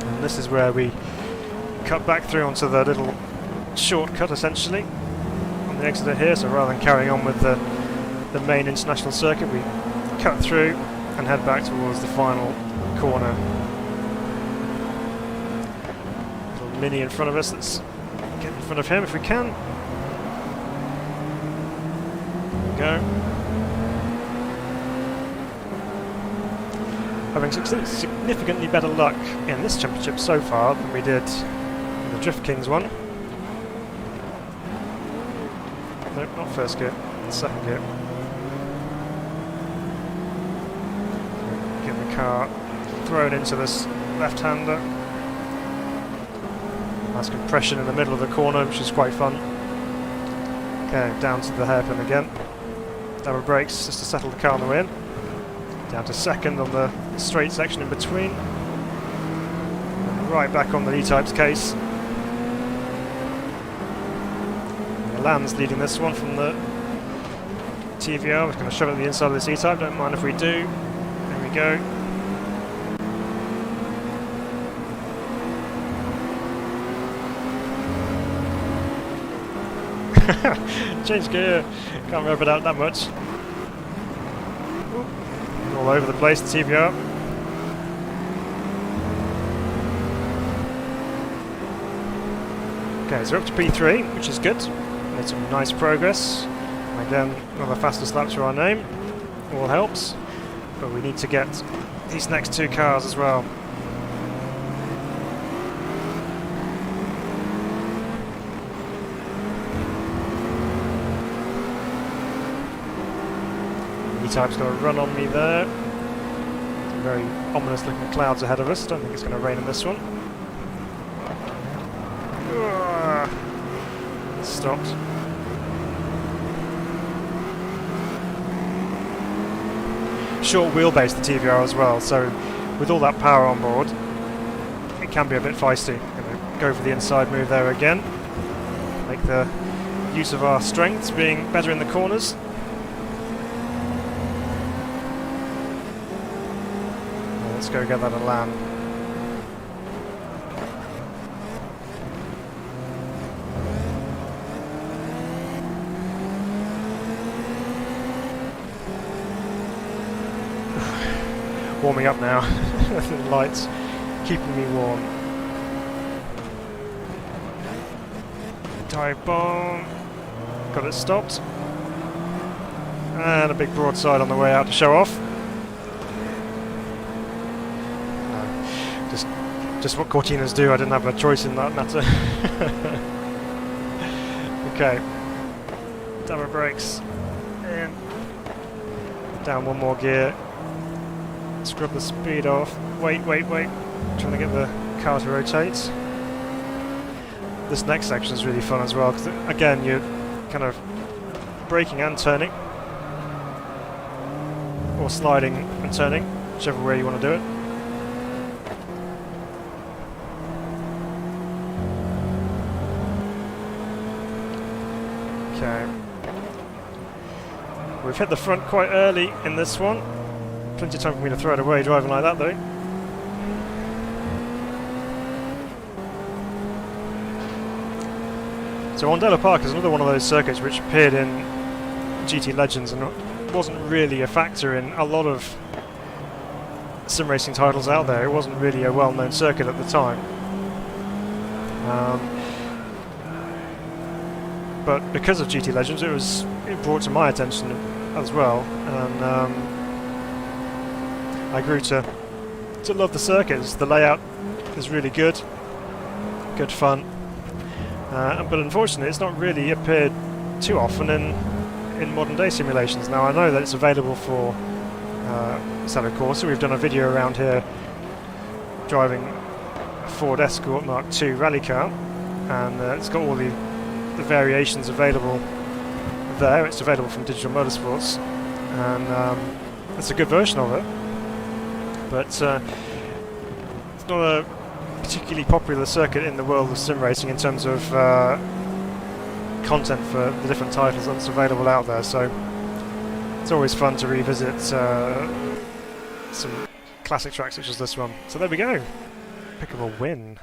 And this is where we cut back through onto the little shortcut essentially on the exit here, so rather than carrying on with the main international circuit, we cut through and head back towards the final corner. Little Mini in front of us, let's get in front of him if we can. There we go. Having significantly better luck in this championship so far than we did in the Drift Kings one. Nope, not first gear, second gear. Get the car thrown into this left-hander. Nice compression in the middle of the corner, which is quite fun. Okay, down to the hairpin again. Double brakes just to settle the car on the way in. Down to second on the straight section in between. And right back on the E-Type's case. Land's leading this one from the TVR. We're going to shove it at the inside of this E-Type, don't mind if we do. There we go. Change gear, can't rev it out that much. Ooh. All over the place, the TVR. Okay, so we're up to P3, which is good. Made some nice progress. Again, one of the fastest laps to our name. All helps. But we need to get these next two cars as well. E-Type's got a run on me there. Some very ominous looking clouds ahead of us. Don't think it's going to rain in this one. Stopped. Short wheelbase the TVR as well, so with all that power on board it can be a bit feisty. Going to go for the inside move there again, make the use of our strengths, being better in the corners. Well, let's go get that on land. Warming up now. The lights keeping me warm. Dive bomb. Got it stopped. And a big broadside on the way out to show off. No, just what Cortinas do. I didn't have a choice in that matter. Okay. Double brakes. in. Down one more gear. Scrub the speed off. Wait. Trying to get the car to rotate. This next section is really fun as well, because again you're kind of braking and turning, or sliding and turning, whichever way you want to do it. Okay. We've hit the front quite early in this one. Plenty of time for me to throw it away driving like that though. So Mandello Park is another one of those circuits which appeared in GT Legends and wasn't really a factor in a lot of sim racing titles out there. It wasn't really a well-known circuit at the time. But because of GT Legends, it brought to my attention as well, and I grew to love the circuits. The layout is really good fun. But unfortunately it's not really appeared too often in modern day simulations. Now I know that it's available for Assetto Corsa. We've done a video around here driving a Ford Escort Mark II rally car, and it's got all the variations available there. It's available from Digital Motorsports, and it's a good version of it, but it's not a particularly popular circuit in the world of sim racing in terms of content for the different titles that's available out there, so it's always fun to revisit some classic tracks such as this one. So there we go, pick up a win.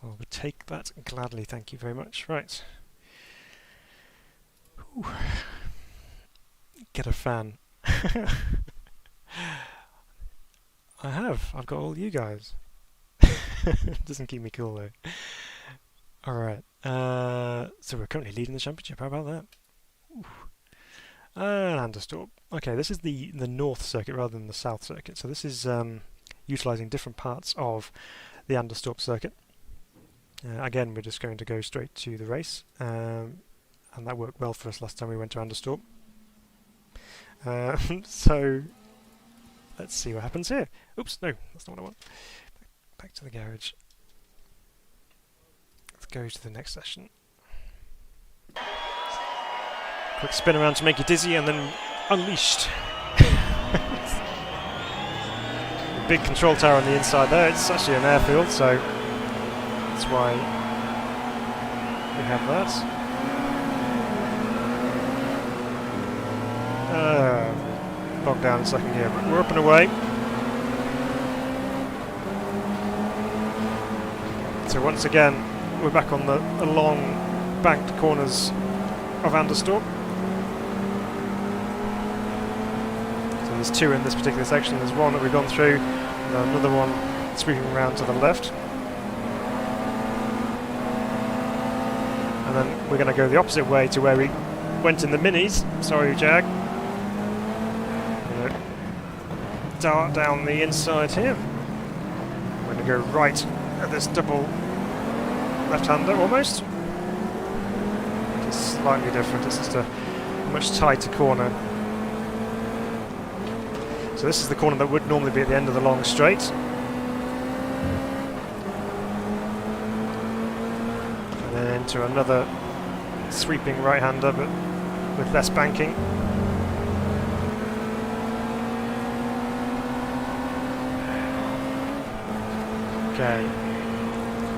I would take that gladly, thank you very much. Right, ooh. Get a fan. I've got all you guys. Doesn't keep me cool though. Alright, so we're currently leading the championship, how about that? Anderstorp. Okay, this is the north circuit rather than the south circuit, so this is utilising different parts of the Anderstorp circuit. Again, we're just going to go straight to the race, and that worked well for us last time we went to Anderstorp. So let's see what happens here. Oops, no, that's not what I want. Back to the garage. Let's go to the next session. Quick spin around to make you dizzy and then unleashed. Big control tower on the inside there. It's actually an airfield, so that's why we have that. Bogged down in second gear, but we're up and away. So once again, we're back on the long banked corners of Anderstorp. So there's two in this particular section. There's one that we've gone through, and another one sweeping around to the left. And then we're going to go the opposite way to where we went in the minis. Sorry, Jag. Dart down the inside here. We're going to go right at this double left-hander almost. It's slightly different, it's just a much tighter corner. So this is the corner that would normally be at the end of the long straight. And then into another sweeping right-hander, but with less banking. Okay,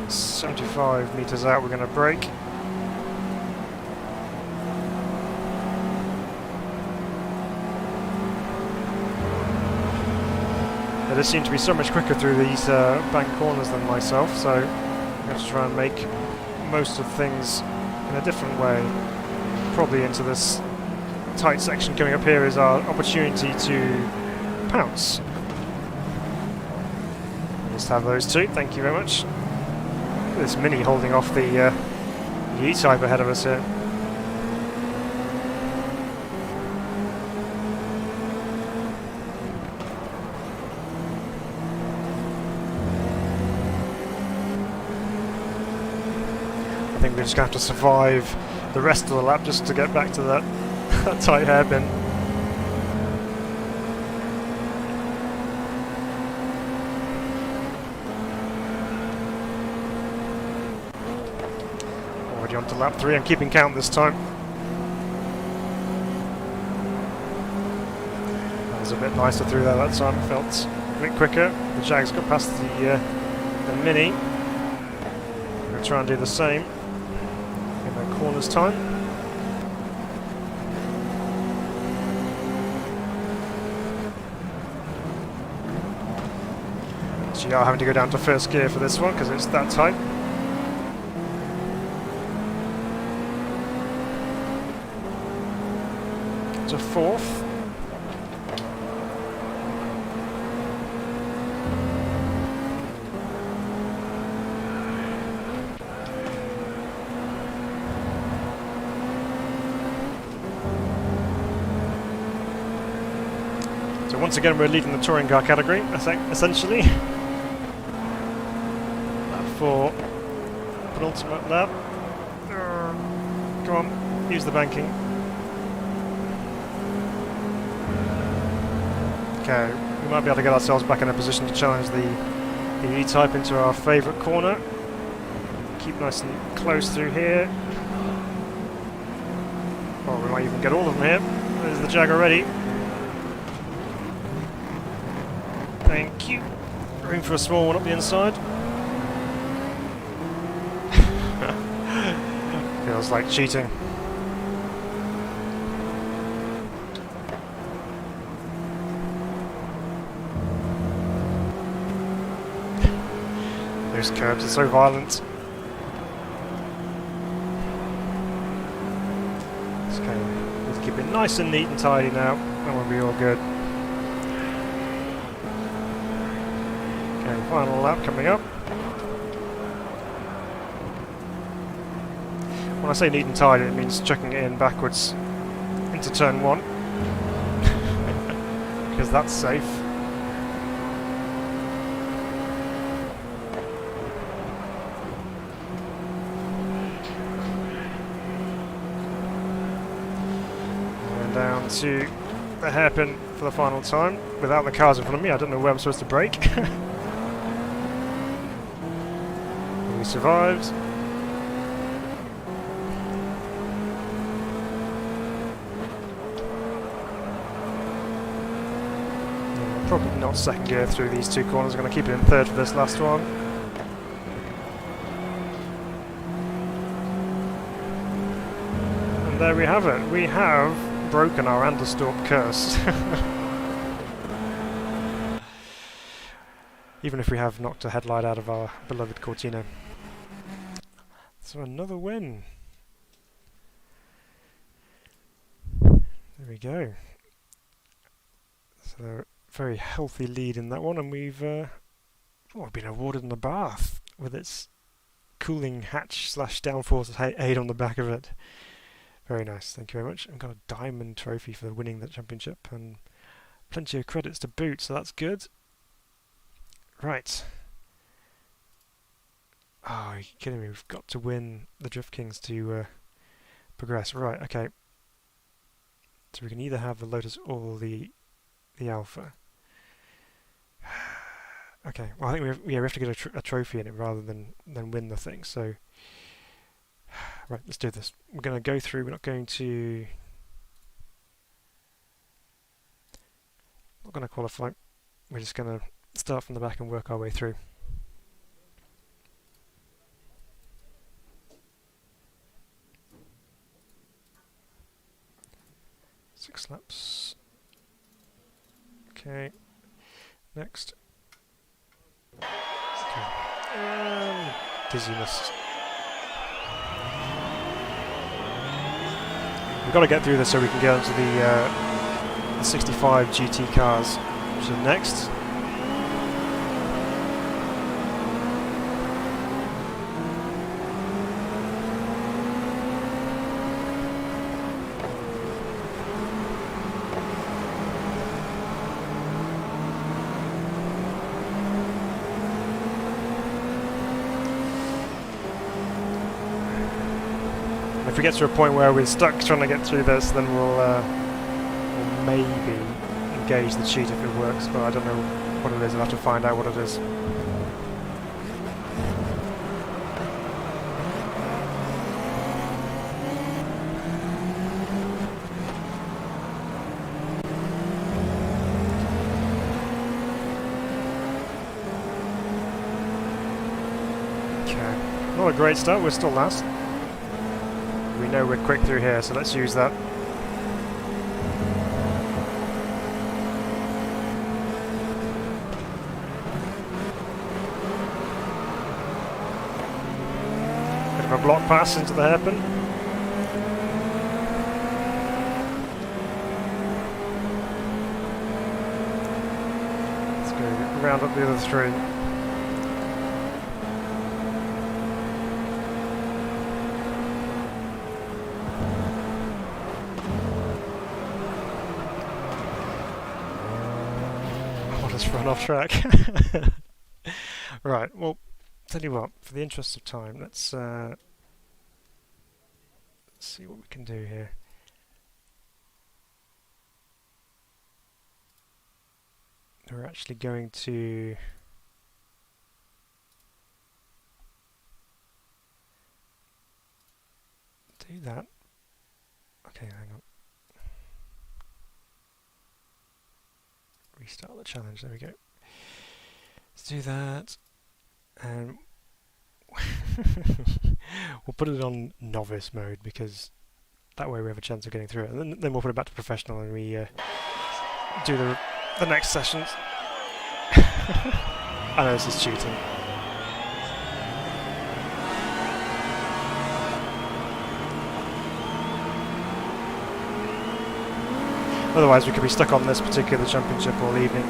75 metres out, we're going to brake. They just seem to be so much quicker through these bank corners than myself, so I'm going to try and make most of things in a different way. Probably into this tight section coming up here is our opportunity to pounce. Just have those two, thank you very much. This Mini holding off the E-Type ahead of us here. I think we're just going to have to survive the rest of the lap just to get back to that that tight hairpin. Already on to lap 3, I'm keeping count this time. That was a bit nicer through there that time, felt a bit quicker. The Jags got past the Mini. I'm going to try and do the same in the corners time. So you are having to go down to first gear for this one because it's that tight. To fourth. So once again we're leading the touring car category, essentially. Lap 4, penultimate lap. Come on, use the banking. Okay, we might be able to get ourselves back in a position to challenge the E-Type into our favourite corner. Keep nice and close through here. Oh, we might even get all of them here. There's the Jag already. Thank you. Room for a small one up the inside. Feels like cheating. Those curbs are so violent. Okay, let's keep it nice and neat and tidy now, and we'll be all good. Okay, final lap coming up. When I say neat and tidy, it means chucking it in backwards into turn 1. Because that's safe. Down to the hairpin for the final time. Without the cars in front of me, I don't know where I'm supposed to brake. We survived. Probably not second gear through these two corners. I'm going to keep it in third for this last one. And there we have it. We have broken our Anderstorp curse. Even if we have knocked a headlight out of our beloved Cortina. So another win. There we go. So very healthy lead in that one, and we've been awarded an Abarth with its cooling hatch / downforce aid on the back of it. Very nice, thank you very much. I've got a diamond trophy for winning that championship and plenty of credits to boot, so that's good. Right. Oh, are you kidding me? We've got to win the Drift Kings to progress. Right, okay. So we can either have the Lotus or the Alpha. Okay, well I think we have to get a trophy in it rather than win the thing, so... Right, let's do this. We're going to go through, we're not going to qualify. We're just going to start from the back and work our way through. Six laps. Okay, next. Okay. Dizziness. We've got to get through this so we can get onto the 65 GT cars, which is next. we get to a point where we're stuck trying to get through this, then we'll maybe engage the cheat if it works, but I don't know what it is. I'll have to find out what it is. Not a great start, we're still last. We know we're quick through here, so let's use that. Bit of a block pass into the hairpin. Let's go round up the other three. Run off track. Right, well, tell you what, for the interest of time, let's see what we can do here. We're actually going to do that. Okay, hang on. Restart the challenge, there we go. Let's do that, and we'll put it on novice mode because that way we have a chance of getting through it, and then we'll put it back to professional and we do the next sessions. I know this is cheating. Otherwise we could be stuck on this particular championship all evening.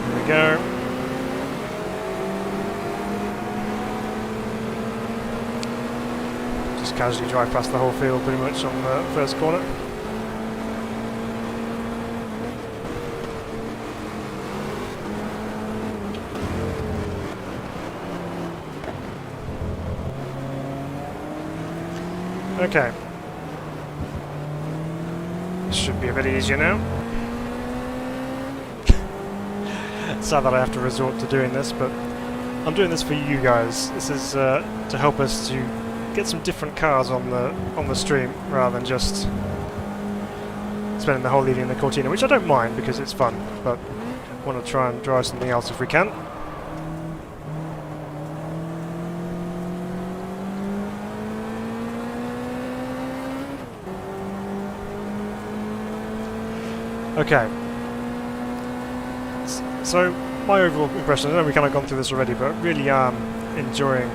There we go. Just casually drive past the whole field pretty much on the first corner. Okay. This should be a bit easier now. It's sad that I have to resort to doing this, but I'm doing this for you guys. This is to help us to get some different cars on the stream rather than just spending the whole evening in the Cortina, which I don't mind because it's fun, but I want to try and drive something else if we can. Okay, so my overall impression, I know we've kind of gone through this already, but I really am enjoying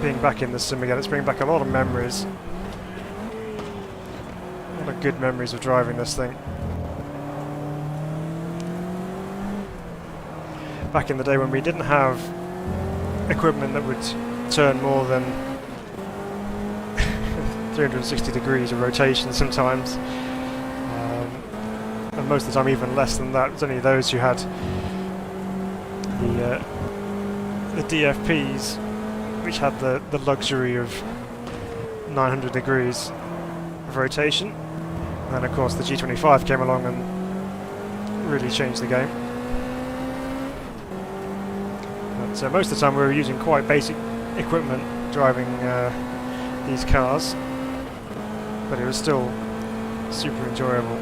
being back in this sim again. It's bringing back a lot of memories, a lot of good memories of driving this thing. Back in the day when we didn't have equipment that would turn more than 360 degrees of rotation sometimes. And most of the time even less than that. It was only those who had the DFPs which had the luxury of 900 degrees of rotation. And then of course the G25 came along and really changed the game. But most of the time we were using quite basic equipment driving these cars, but it was still super enjoyable.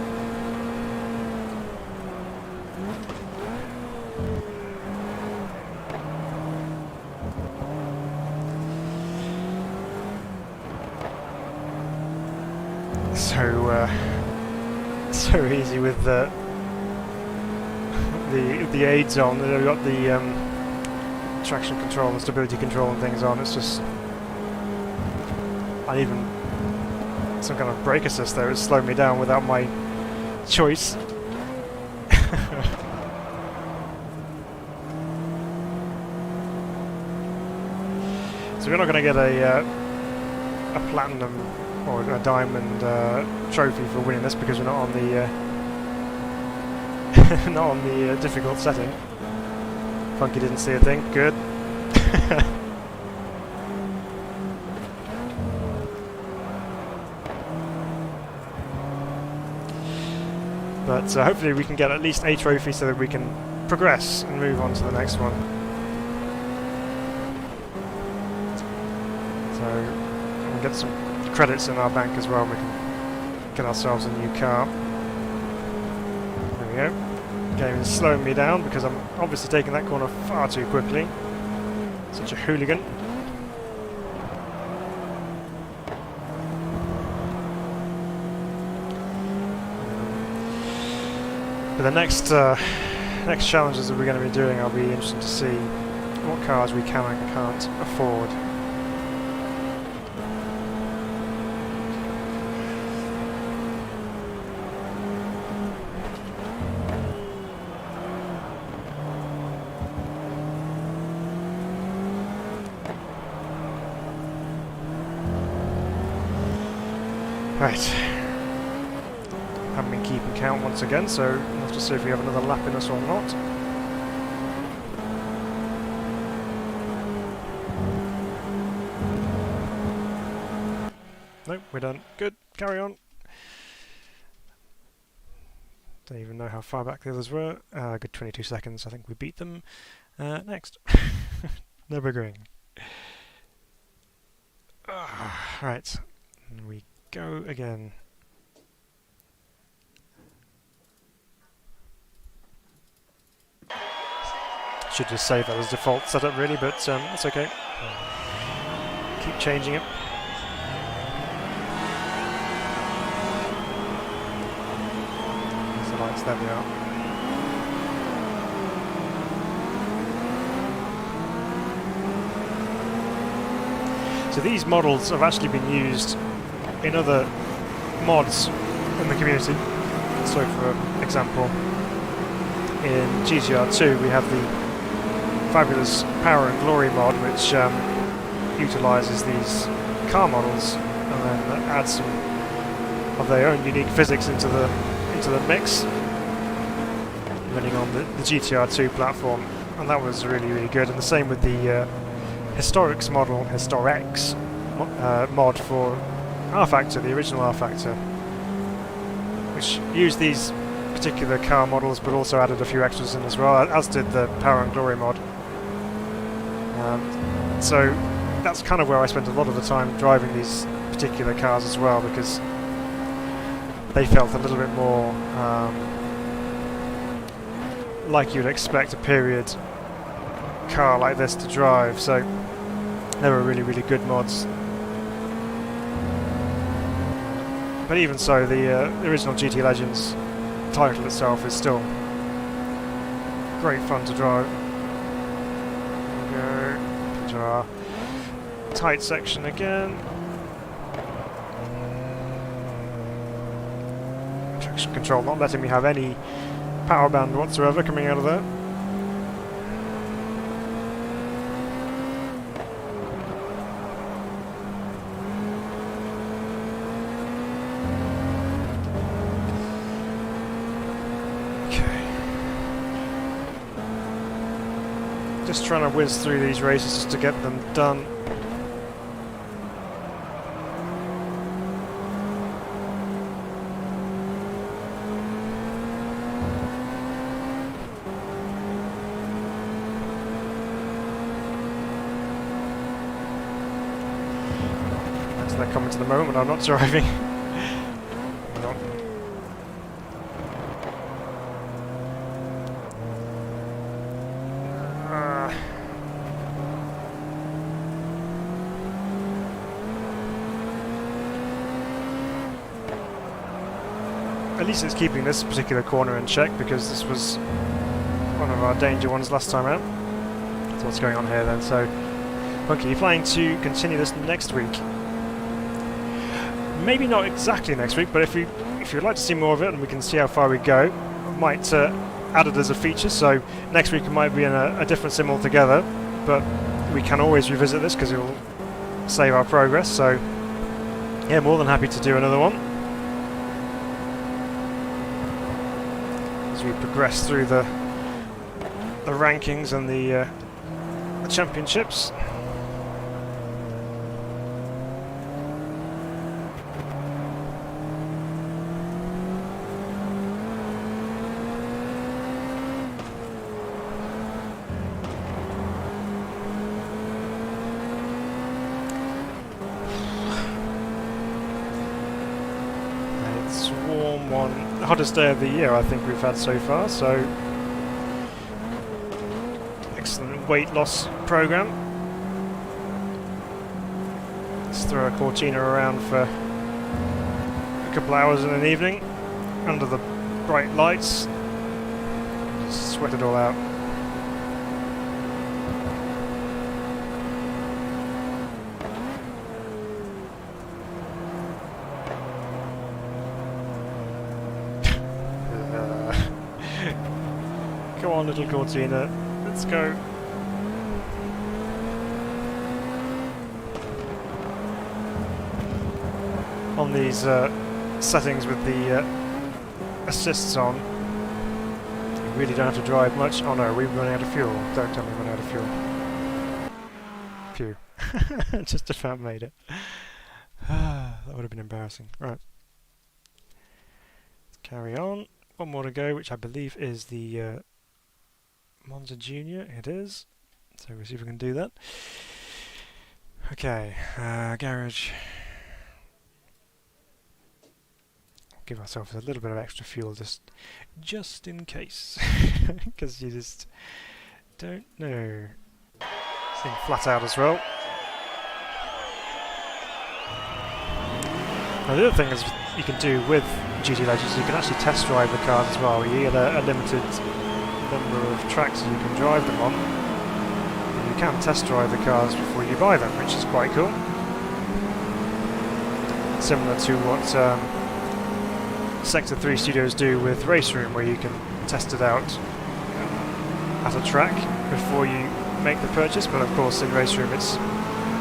So easy with the aids on. They've got the traction control and stability control and things on. It's just, and even some kind of brake assist there has slowed me down without my choice. So we're not going to get a platinum or a diamond trophy for winning this because we're not on the not on the difficult setting. Funky didn't see a thing. Good. But hopefully we can get at least a trophy so that we can progress and move on to the next one. So we'll get some credits in our bank as well, and we can get ourselves a new car. There we go. The game is slowing me down because I'm obviously taking that corner far too quickly. Such a hooligan. But the next challenges that we're going to be doing, I'll be interested to see what cars we can and can't afford. Right. Haven't been keeping count once again, so we'll have to see if we have another lap in us or not. Nope, we're done. Good, carry on. Don't even know how far back the others were. Good 22 seconds, I think we beat them. Next. Nurburgring. Right, and we go again. Should just save that as default setup really, but that's okay. Keep changing it. There's the lights, there we are. So these models have actually been used in other mods in the community. So for example, in GTR 2 we have the fabulous Power and Glory mod, which utilises these car models and then adds some of their own unique physics into the mix, running on the GTR 2 platform, and that was really good. And the same with the Historics mod for R-Factor, the original R-Factor, which used these particular car models but also added a few extras in as well, as did the Power and Glory mod. So that's kind of where I spent a lot of the time driving these particular cars as well, because they felt a little bit more like you'd expect a period car like this to drive, so they were really good mods. But even so, the original GT Legends title itself is still great fun to drive. There we go into our tight section again. Traction control not letting me have any power band whatsoever coming out of there. Just trying to whiz through these races just to get them done. So they're coming to the moment when I'm not driving. At least it's keeping this particular corner in check, because this was one of our danger ones last time out. So what's going on here then? So, Funky, you're planning to continue this next week? Maybe not exactly next week, but if you'd like to see more of it and we can see how far we go, I might add it as a feature. So next week it might be in a different sim altogether, but we can always revisit this because it will save our progress. So Yeah, more than happy to do another one as we progress through the rankings and the championships. It's warm one, hottest day of the year I think we've had so far, so excellent weight loss program. Let's throw a Cortina around for a couple hours in an evening under the bright lights. Just sweat it all out. Come on, little Cortina, let's go. On these settings with the assists on, you really don't have to drive much. Oh no, we're running out of fuel. Don't tell me we're running out of fuel. Phew. Just about made it. That would have been embarrassing. Right. Let's carry on. One more to go, which I believe is the Monza Junior. It is. So we'll see if we can do that. Okay, garage. Give ourselves a little bit of extra fuel just in case, because you just don't know. Thing flat out as well. Now the other thing is you can do with GT Legends, you can actually test drive the cars as well. You get a limited number of tracks you can drive them on. And you can test drive the cars before you buy them, which is quite cool. Similar to what Sector 3 studios do with Race Room, where you can test it out at a track before you make the purchase, but of course in Race Room it's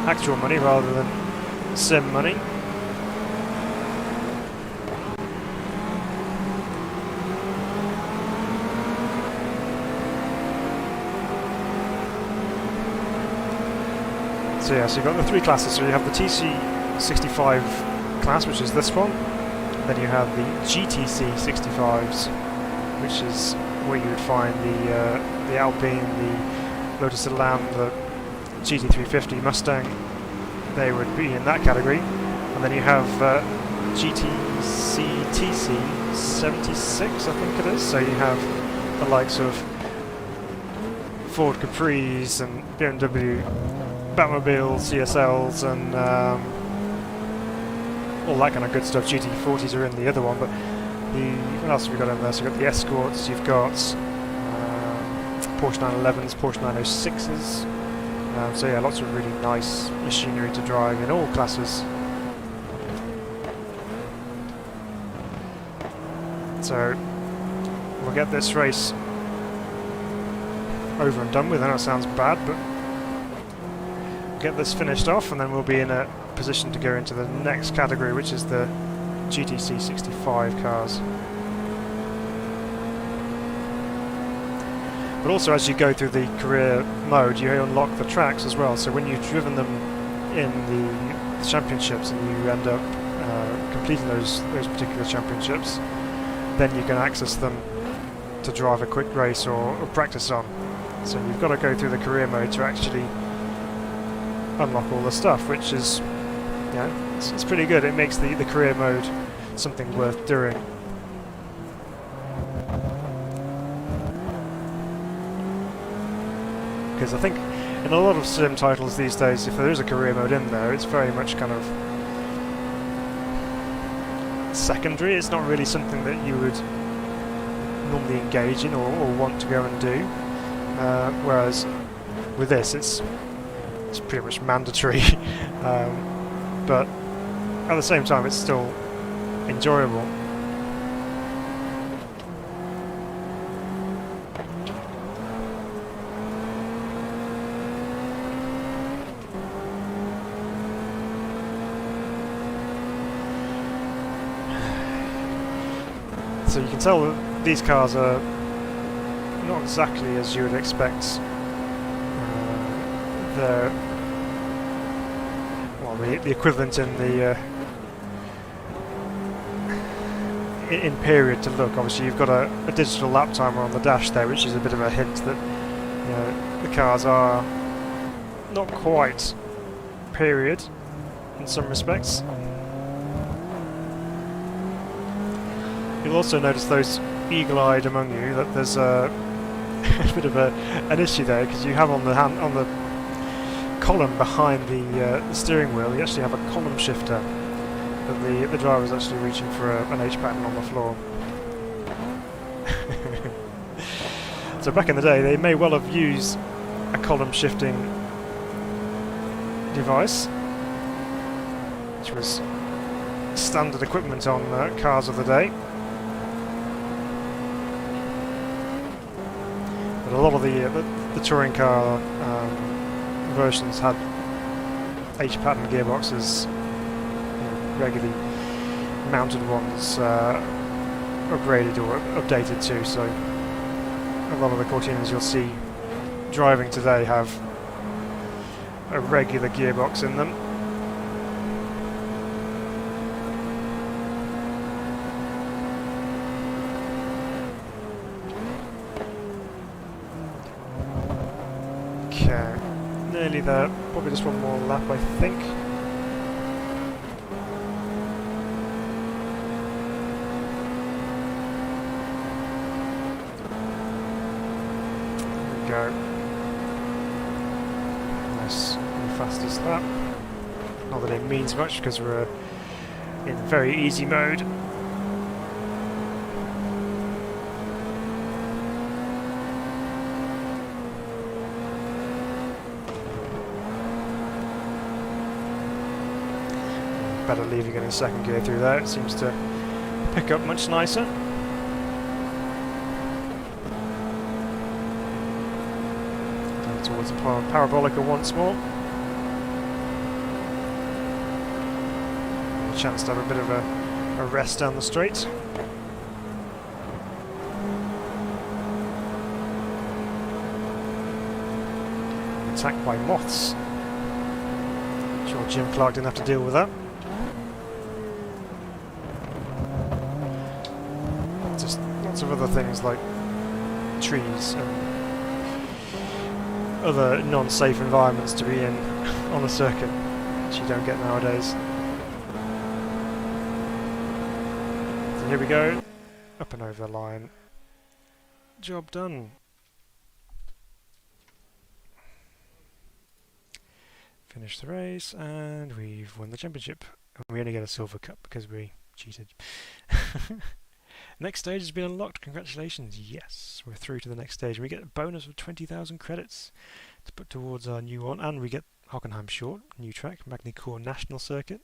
actual money rather than sim money. So yeah, so you've got the three classes. So you have the TC65 class, which is this one. Then you have the GTC 65s, which is where you would find the Alpine, the Lotus Elan, the GT350 Mustang. They would be in that category. And then you have GTC TC 76, I think it is. So you have the likes of Ford Capris and BMW Batmobiles, CSLs, and all that kind of good stuff. GT40s are in the other one, but what else have we got in there? So you've got the Escorts, you've got Porsche 911s, Porsche 906s. So yeah, lots of really nice machinery to drive in all classes. So we'll get this race over and done with. I know it sounds bad, but we'll get this finished off, and then we'll be in a position to go into the next category, which is the GTC 65 cars. But also, as you go through the career mode, you unlock the tracks as well. So when you've driven them in the championships and you end up completing those particular championships, then you can access them to drive a quick race or practice on. So you've got to go through the career mode to actually unlock all the stuff, which is, you know, it's pretty good. It makes the career mode something worth doing. Because I think in a lot of sim titles these days, if there is a career mode in there, it's very much kind of secondary. It's not really something that you would normally engage in or want to go and do. Whereas with this, it's pretty much mandatory. But at the same time, it's still enjoyable. So you can tell that these cars are not exactly as you would expect. They're well, the equivalent in the in period to look. Obviously, you've got a digital lap timer on the dash there, which is a bit of a hint that the cars are not quite period in some respects. You'll also notice, those eagle-eyed among you, that there's a bit of an issue there, because you have on the column behind the steering wheel, you actually have a column shifter that the driver is actually reaching for an H pattern on the floor. So back in the day, they may well have used a column shifting device, which was standard equipment on cars of the day. But a lot of the touring car versions had H pattern gearboxes, regularly mounted ones, upgraded or updated too. So a lot of the Cortinas you'll see driving today have a regular gearbox in them. Okay, nearly there. Probably just one more lap, I think. There we go. Nice, fastest lap. Not that it means much because we're in very easy mode. Better leaving it in second gear through there, it seems to pick up much nicer. Down towards the parabolica once more. A chance to have a bit of a rest down the straight. Attacked by moths. Sure Jim Clark didn't have to deal with that. Of other things like trees and other non-safe environments to be in on a circuit, which you don't get nowadays. So here we go, up and over the line. Job done. Finished the race and we've won the championship. And we only get a silver cup because we cheated. Next stage has been unlocked. Congratulations. Yes, we're through to the next stage. We get a bonus of 20,000 credits to put towards our new one, and we get Hockenheim Short, new track, Magny-Cours National Circuit.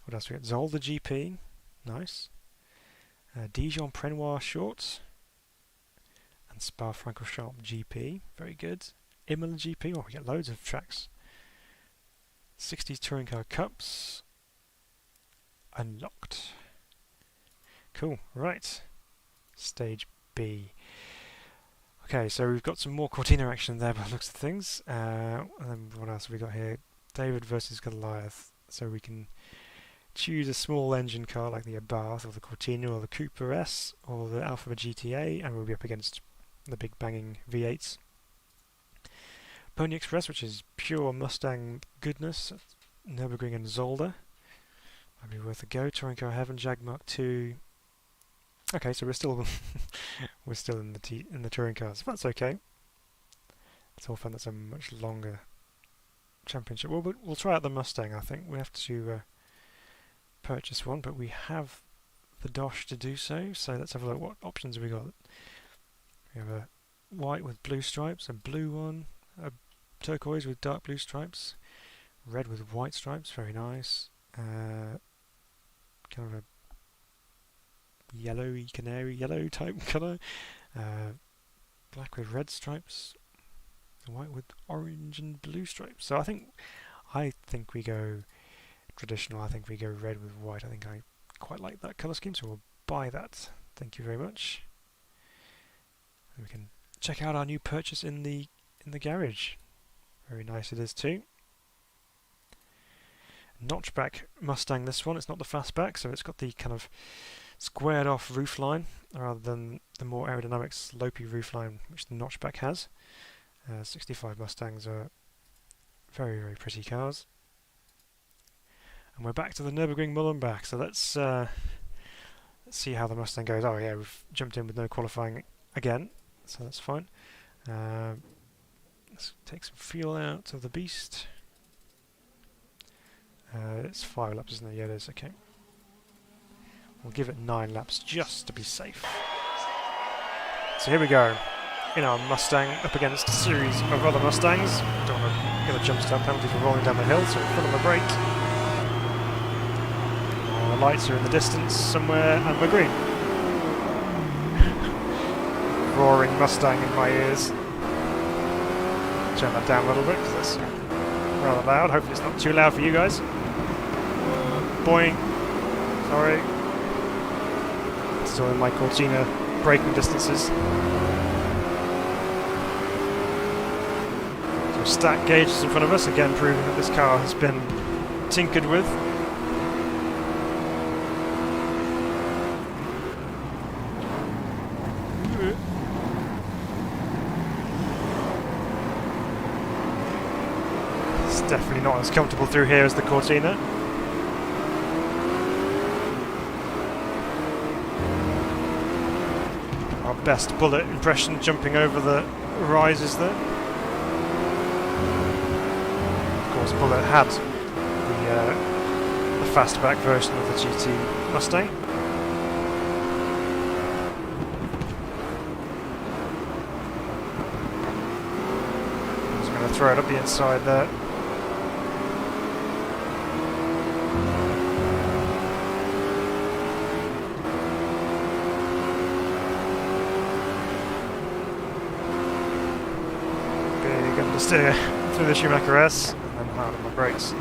What else we get? Zolder GP, nice. Dijon-Prenois Short, and Spa-Francorchamps GP, very good. Imola GP, oh, we get loads of tracks. 60s Touring Car Cups, unlocked. Cool, right. Stage B. Okay, so we've got some more Cortina action there by the looks of things. And then what else have we got here? David versus Goliath. So we can choose a small engine car like the Abarth or the Cortina or the Cooper S or the Alfa GTA, and we'll be up against the big banging V8s. Pony Express, which is pure Mustang goodness. Nurburgring and Zolder. Might be worth a go. Touring Car Heaven, Jag Mark II. Okay, so we're still we're still in the touring cars. That's okay. It's all fun. That's a much longer championship. Well, we'll try out the Mustang. I think we have to purchase one, but we have the dosh to do so. So let's have a look. What options have we got? We have a white with blue stripes, a blue one, a turquoise with dark blue stripes, red with white stripes. Very nice. Kind of a yellowy, canary yellow type colour, black with red stripes, white with orange and blue stripes. So I think we go traditional. I think we go red with white. I think I quite like that colour scheme, so we'll buy that. Thank you very much. And we can check out our new purchase in the garage. Very nice it is too. Notchback Mustang, this one. It's not the fastback, so it's got the kind of squared off roofline rather than the more aerodynamic slopey roofline which the notchback has. 65 Mustangs are very, very pretty cars. And we're back to the Nurburgring Mullenbach, so let's see how the Mustang goes. Oh yeah, we've jumped in with no qualifying again, so that's fine. Let's take some fuel out of the beast. It's 5 laps, isn't it? Yeah, it is. Okay. We'll give it 9 laps just to be safe. So here we go. In our Mustang up against a series of other Mustangs. Don't want to get a jump start penalty for rolling down the hill, so we'll put on the brakes. The lights are in the distance somewhere, and we're green. Roaring Mustang in my ears. Turn that down a little bit because that's rather loud. Hopefully it's not too loud for you guys. Boing. Sorry. Still in my Cortina braking distances. So stack gauges in front of us, again proving that this car has been tinkered with. It's definitely not as comfortable through here as the Cortina. Best bullet impression jumping over the rises there. Of course, Bullet had the fastback version of the GT Mustang. I'm just going to throw it up the inside there. Steer through the Schumacher S and then hard on my brakes.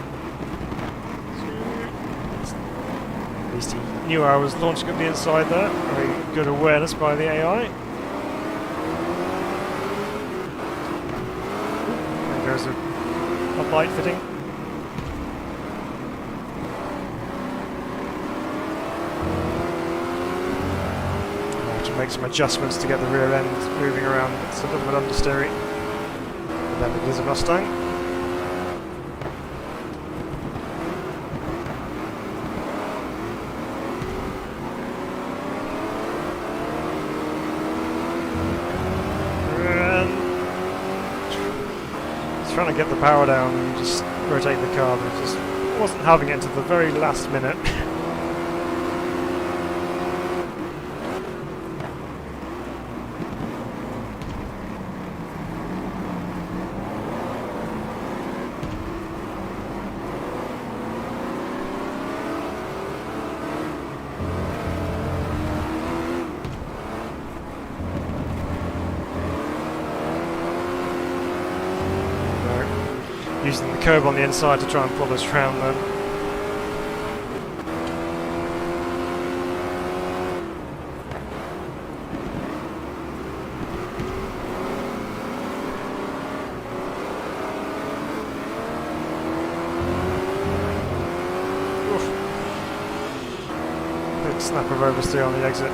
At least he knew I was launching up the inside there. Very good awareness by the AI. There goes a light fitting. I have to make some adjustments to get the rear end moving around. It's a little bit understeery. Then it is a Mustang. And trying to get the power down and just rotate the car, but it just wasn't having it until the very last minute. Using the curb on the inside to try and pull us round then. Oof. Big snap of oversteer on the exit.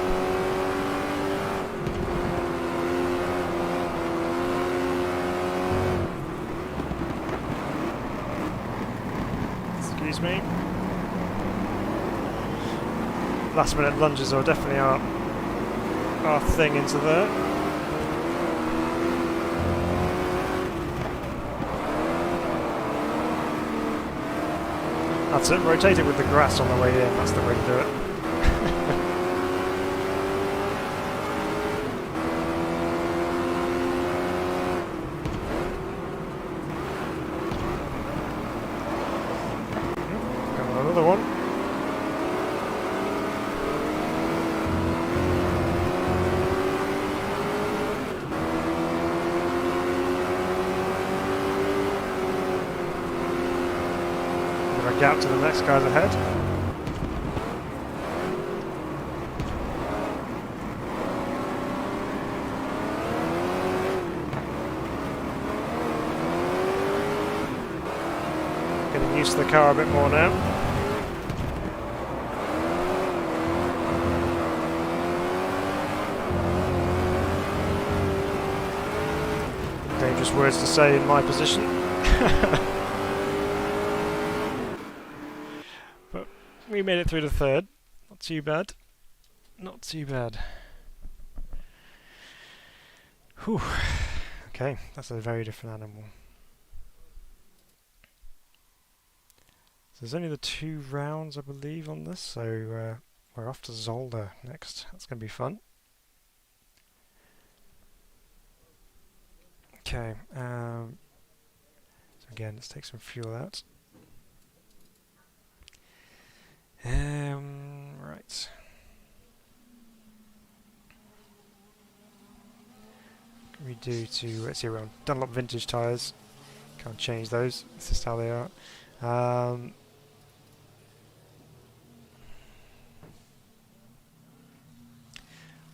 Excuse me. Last minute lunges are definitely our thing into there. That's it, rotate it with the grass on the way in, that's the way to do it. Another one. Bit of a gap to the next guys ahead. used to the car a bit more now. Dangerous words to say in my position. But we made it through to third. Not too bad. Not too bad. Whew. Okay, that's a very different animal. So there's only the 2 rounds, I believe, on this, so we're off to Zolder next. That's going to be fun. Okay, so again, let's take some fuel out. Right. We do to, let's see, we're on Dunlop vintage tyres. Can't change those, it's just how they are.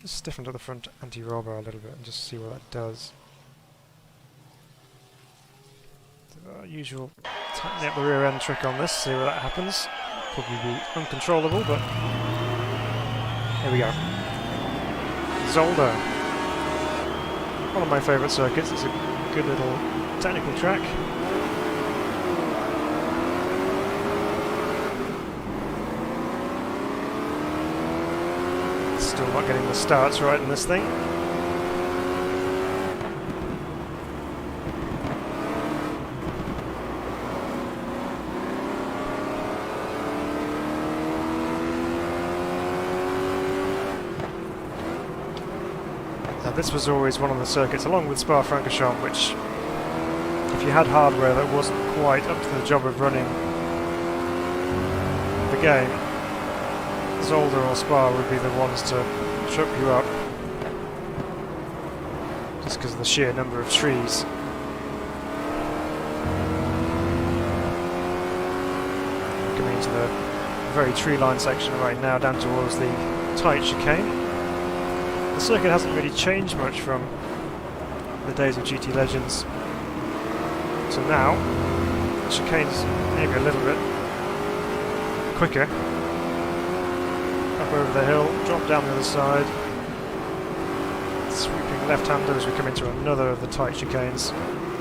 Just stiffen up the front anti-roll bar a little bit and just see what that does. Usual tightening up the rear end trick on this, see what that happens. Probably be uncontrollable, but here we go. Zolder. One of my favourite circuits. It's a good little technical track. Still not getting the starts right in this thing. This was always one of the circuits, along with Spa-Francorchamps, which, if you had hardware that wasn't quite up to the job of running the game, Zolder or Spa would be the ones to trip you up, just because of the sheer number of trees. Coming into the very tree-lined section right now, down towards the tight chicane. The circuit hasn't really changed much from the days of GT Legends to now. The chicane's maybe a little bit quicker. Up over the hill, drop down the other side. Sweeping left-hander as we come into another of the tight chicanes.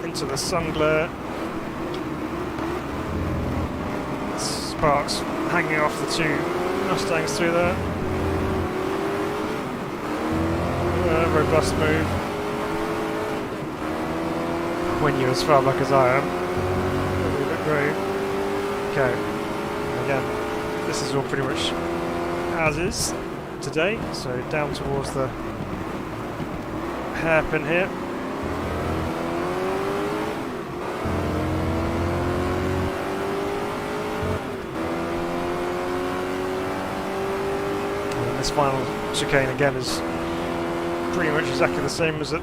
Into the sun glare. Sparks hanging off the 2 Mustangs through there. Robust move. When you're as far back as I am. That'll be great. Okay. Again, this is all pretty much as is today, so down towards the hairpin here. And this final chicane again is pretty much exactly the same as it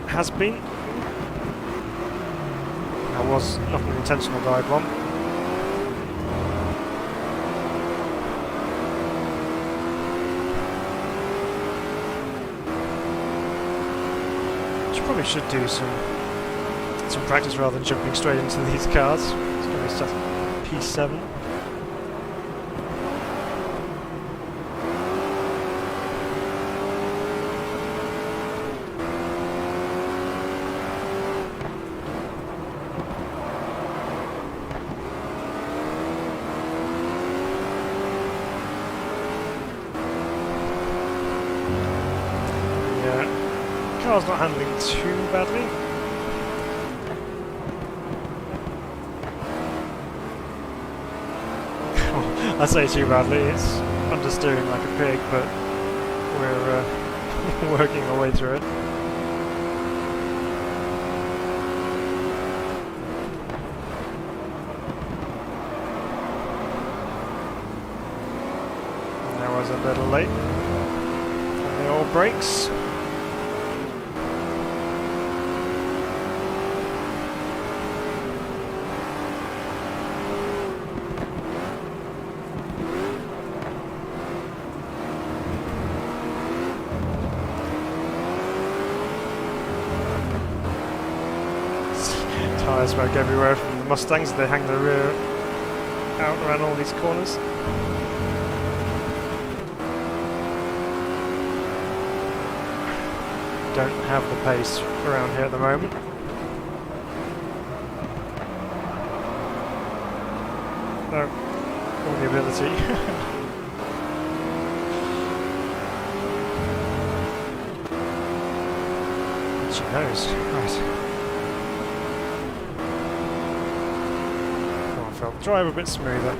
has been. That was not an intentional dive bomb. Probably should do some practice rather than jumping straight into these cars. It's going to be stuff P7. Car's not handling too badly. I say too badly, it's understeering like a pig, but we're working our way through it. And I was a little late on the old brakes. Tyre smoke everywhere from the Mustangs. They hang the rear out around all these corners. Don't have the pace around here at the moment. No, all the ability. She knows. Right. Oh, I felt the drive a bit smoother.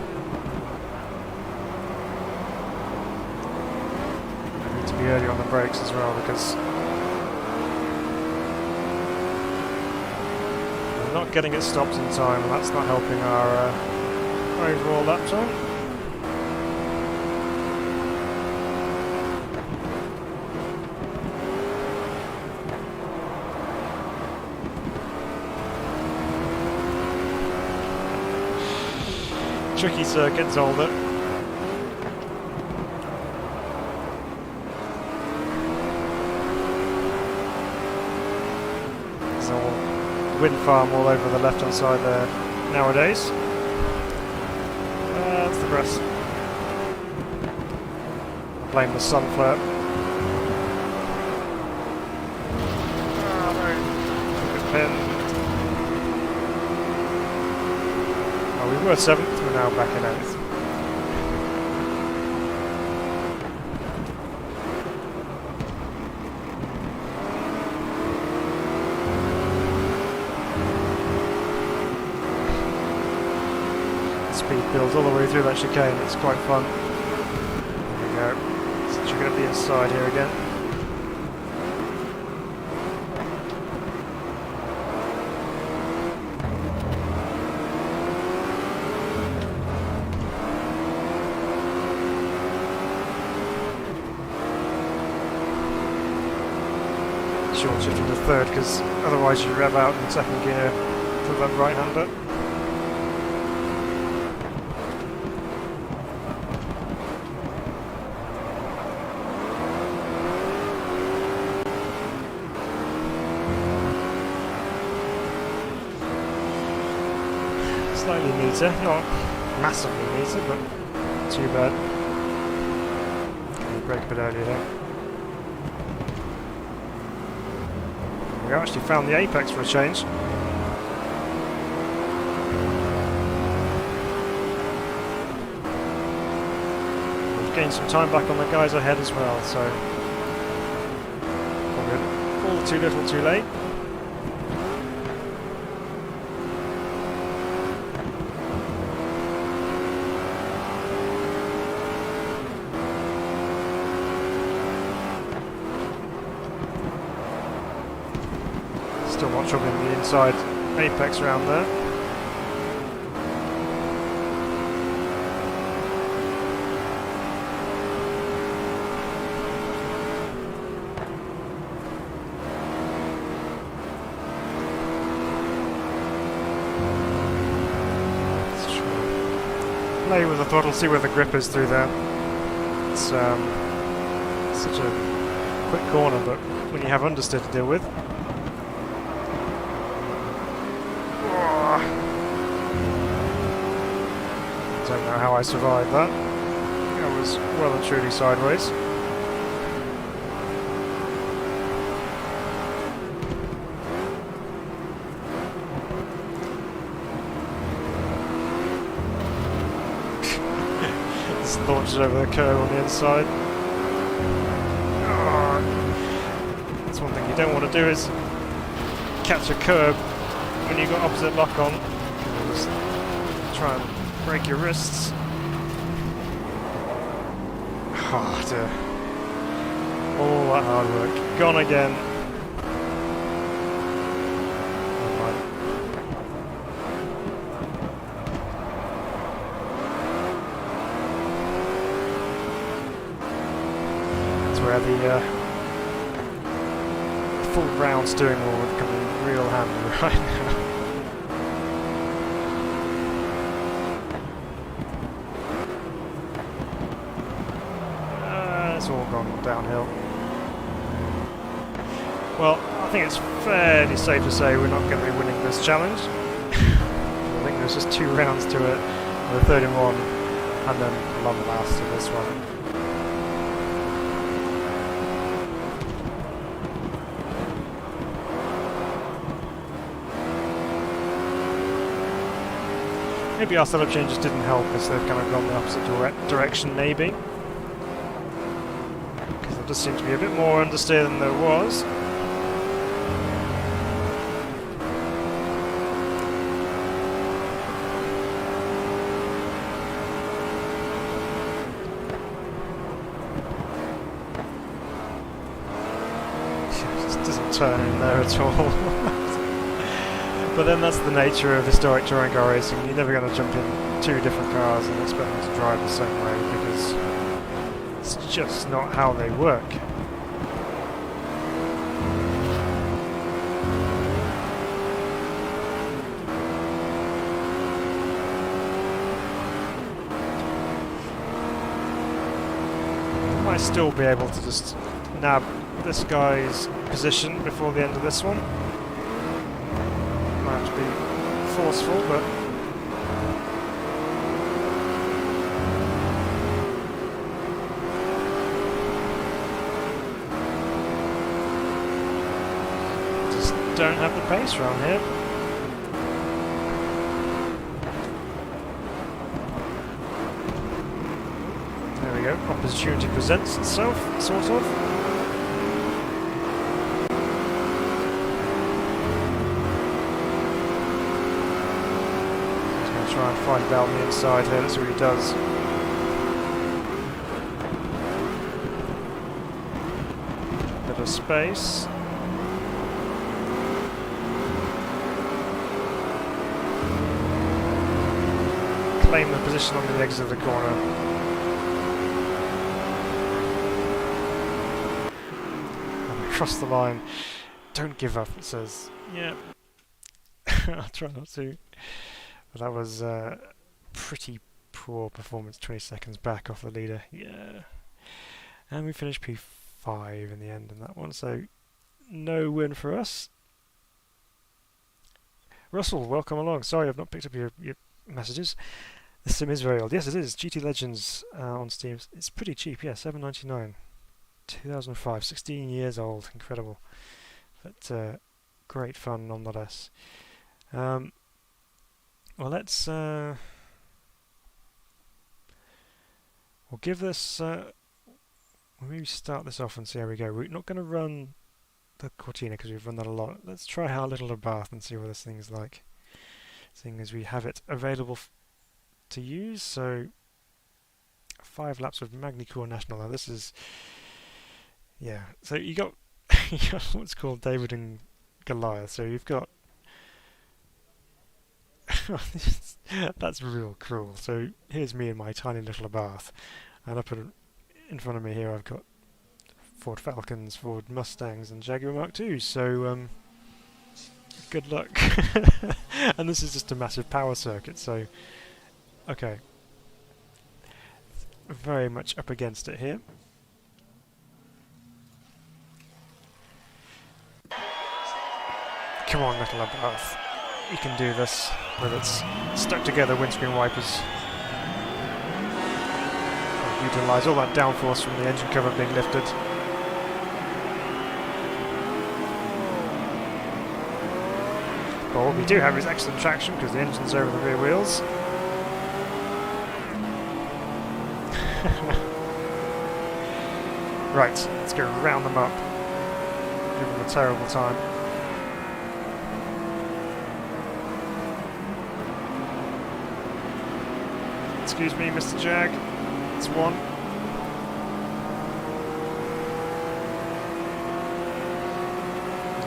I need to be early on the brakes as well because we're not getting it stopped in time, and that's not helping our overall lap time. Tricky circuit, Zolder. There's all wind farm all over the left hand side there nowadays. That's the grass. Blame the sun flare. Good pin. Oh, we were 7th, we're now back in 8th. Speed builds all the way through that chicane, it's quite fun. There we go. So you're going to be inside here again. Short shift into 3rd because otherwise you rev out in 2nd gear to that right-hander. Slightly neater, not massively neater, but not too bad. Okay, brake a bit earlier there. We actually found the apex for a change. We've gained some time back on the guys ahead as well, so probably all too little too late. Still not trouble in the inside apex around there. Let's play with the throttle, see where the grip is through there. It's such a quick corner, but when you have understeer to deal with. Don't know how I survived that. I was well and truly sideways. Just launched over the curve on the inside. Oh. That's one thing you don't want to do is catch a curb when you've got opposite lock on. Just try and break your wrists. Oh dear. All that hard work gone again. Never mind. That's where the full round steering wheel would come in real handy right now. It's all gone downhill. Well, I think it's fairly safe to say we're not going to be winning this challenge. I think there's just 2 rounds to it. the third in one, and then long last in this one. Maybe our setup changes didn't help us, they've kind of gone the opposite direction maybe. Because there does seem to be a bit more understeer than there was. It just doesn't turn in there at all. But then that's the nature of historic touring car racing. You're never going to jump in two different cars and expect them to drive the same way, because it's just not how they work. I might still be able to just nab this guy's position before the end of this one. Might have to be forceful, but just don't have the pace around here. There we go, opportunity presents itself, sort of. Try and find Bell on the inside here, that's what he does. Bit of space. Claim the position on the exit of the corner. And across the line. Don't give up, it says. Yeah. I'll try not to. But that was pretty poor performance, 20 seconds back off the leader, yeah. And we finished P5 in the end in that one, so no win for us. Russell, welcome along. Sorry I've not picked up your messages. The sim is very old. Yes, it is. GT Legends on Steam. It's pretty cheap, yeah, $7.99. 2005, 16 years old, incredible. But great fun nonetheless. Well, let's we'll give this we'll maybe start this off and see how we go. We're not going to run the Cortina because we've run that a lot. Let's try our little Abarth and see what this thing's like, seeing as we have it available to use. So 5 laps of Magny-Cours National. Now this is, yeah, so you got what's called David and Goliath. So you've got that's real cruel. So here's me and my tiny little Abarth, and up in front of me here I've got Ford Falcons, Ford Mustangs and Jaguar Mark IIs, so good luck. And this is just a massive power circuit, so okay, very much up against it here. Come on, little Abarth, you can do this with its stuck together windscreen wipers. Utilise all that downforce from the engine cover being lifted. But what we do have is excellent traction because the engine's over the rear wheels. Right, let's go round them up. Give them a terrible time. Excuse me, Mr. Jag. It's one.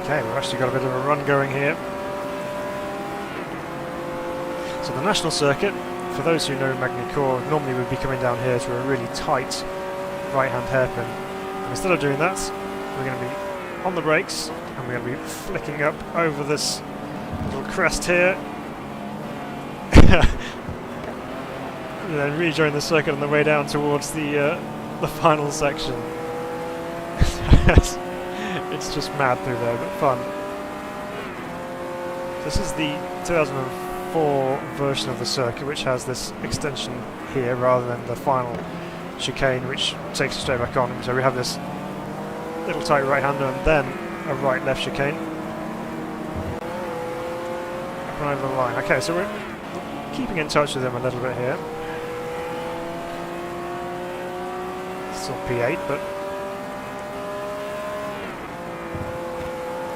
Okay, we've actually got a bit of a run going here. So the national circuit, for those who know Magny-Cours, normally would be coming down here to a really tight right-hand hairpin. And instead of doing that, we're going to be on the brakes and we're going to be flicking up over this little crest here. And then rejoin the circuit on the way down towards the final section. It's just mad through there, but fun. This is the 2005 4 version of the circuit, which has this extension here rather than the final chicane, which takes you straight back on. So we have this little tight right-hander and then a right-left chicane. Up and over the line. Okay, so we're keeping in touch with them a little bit here. Still P8, but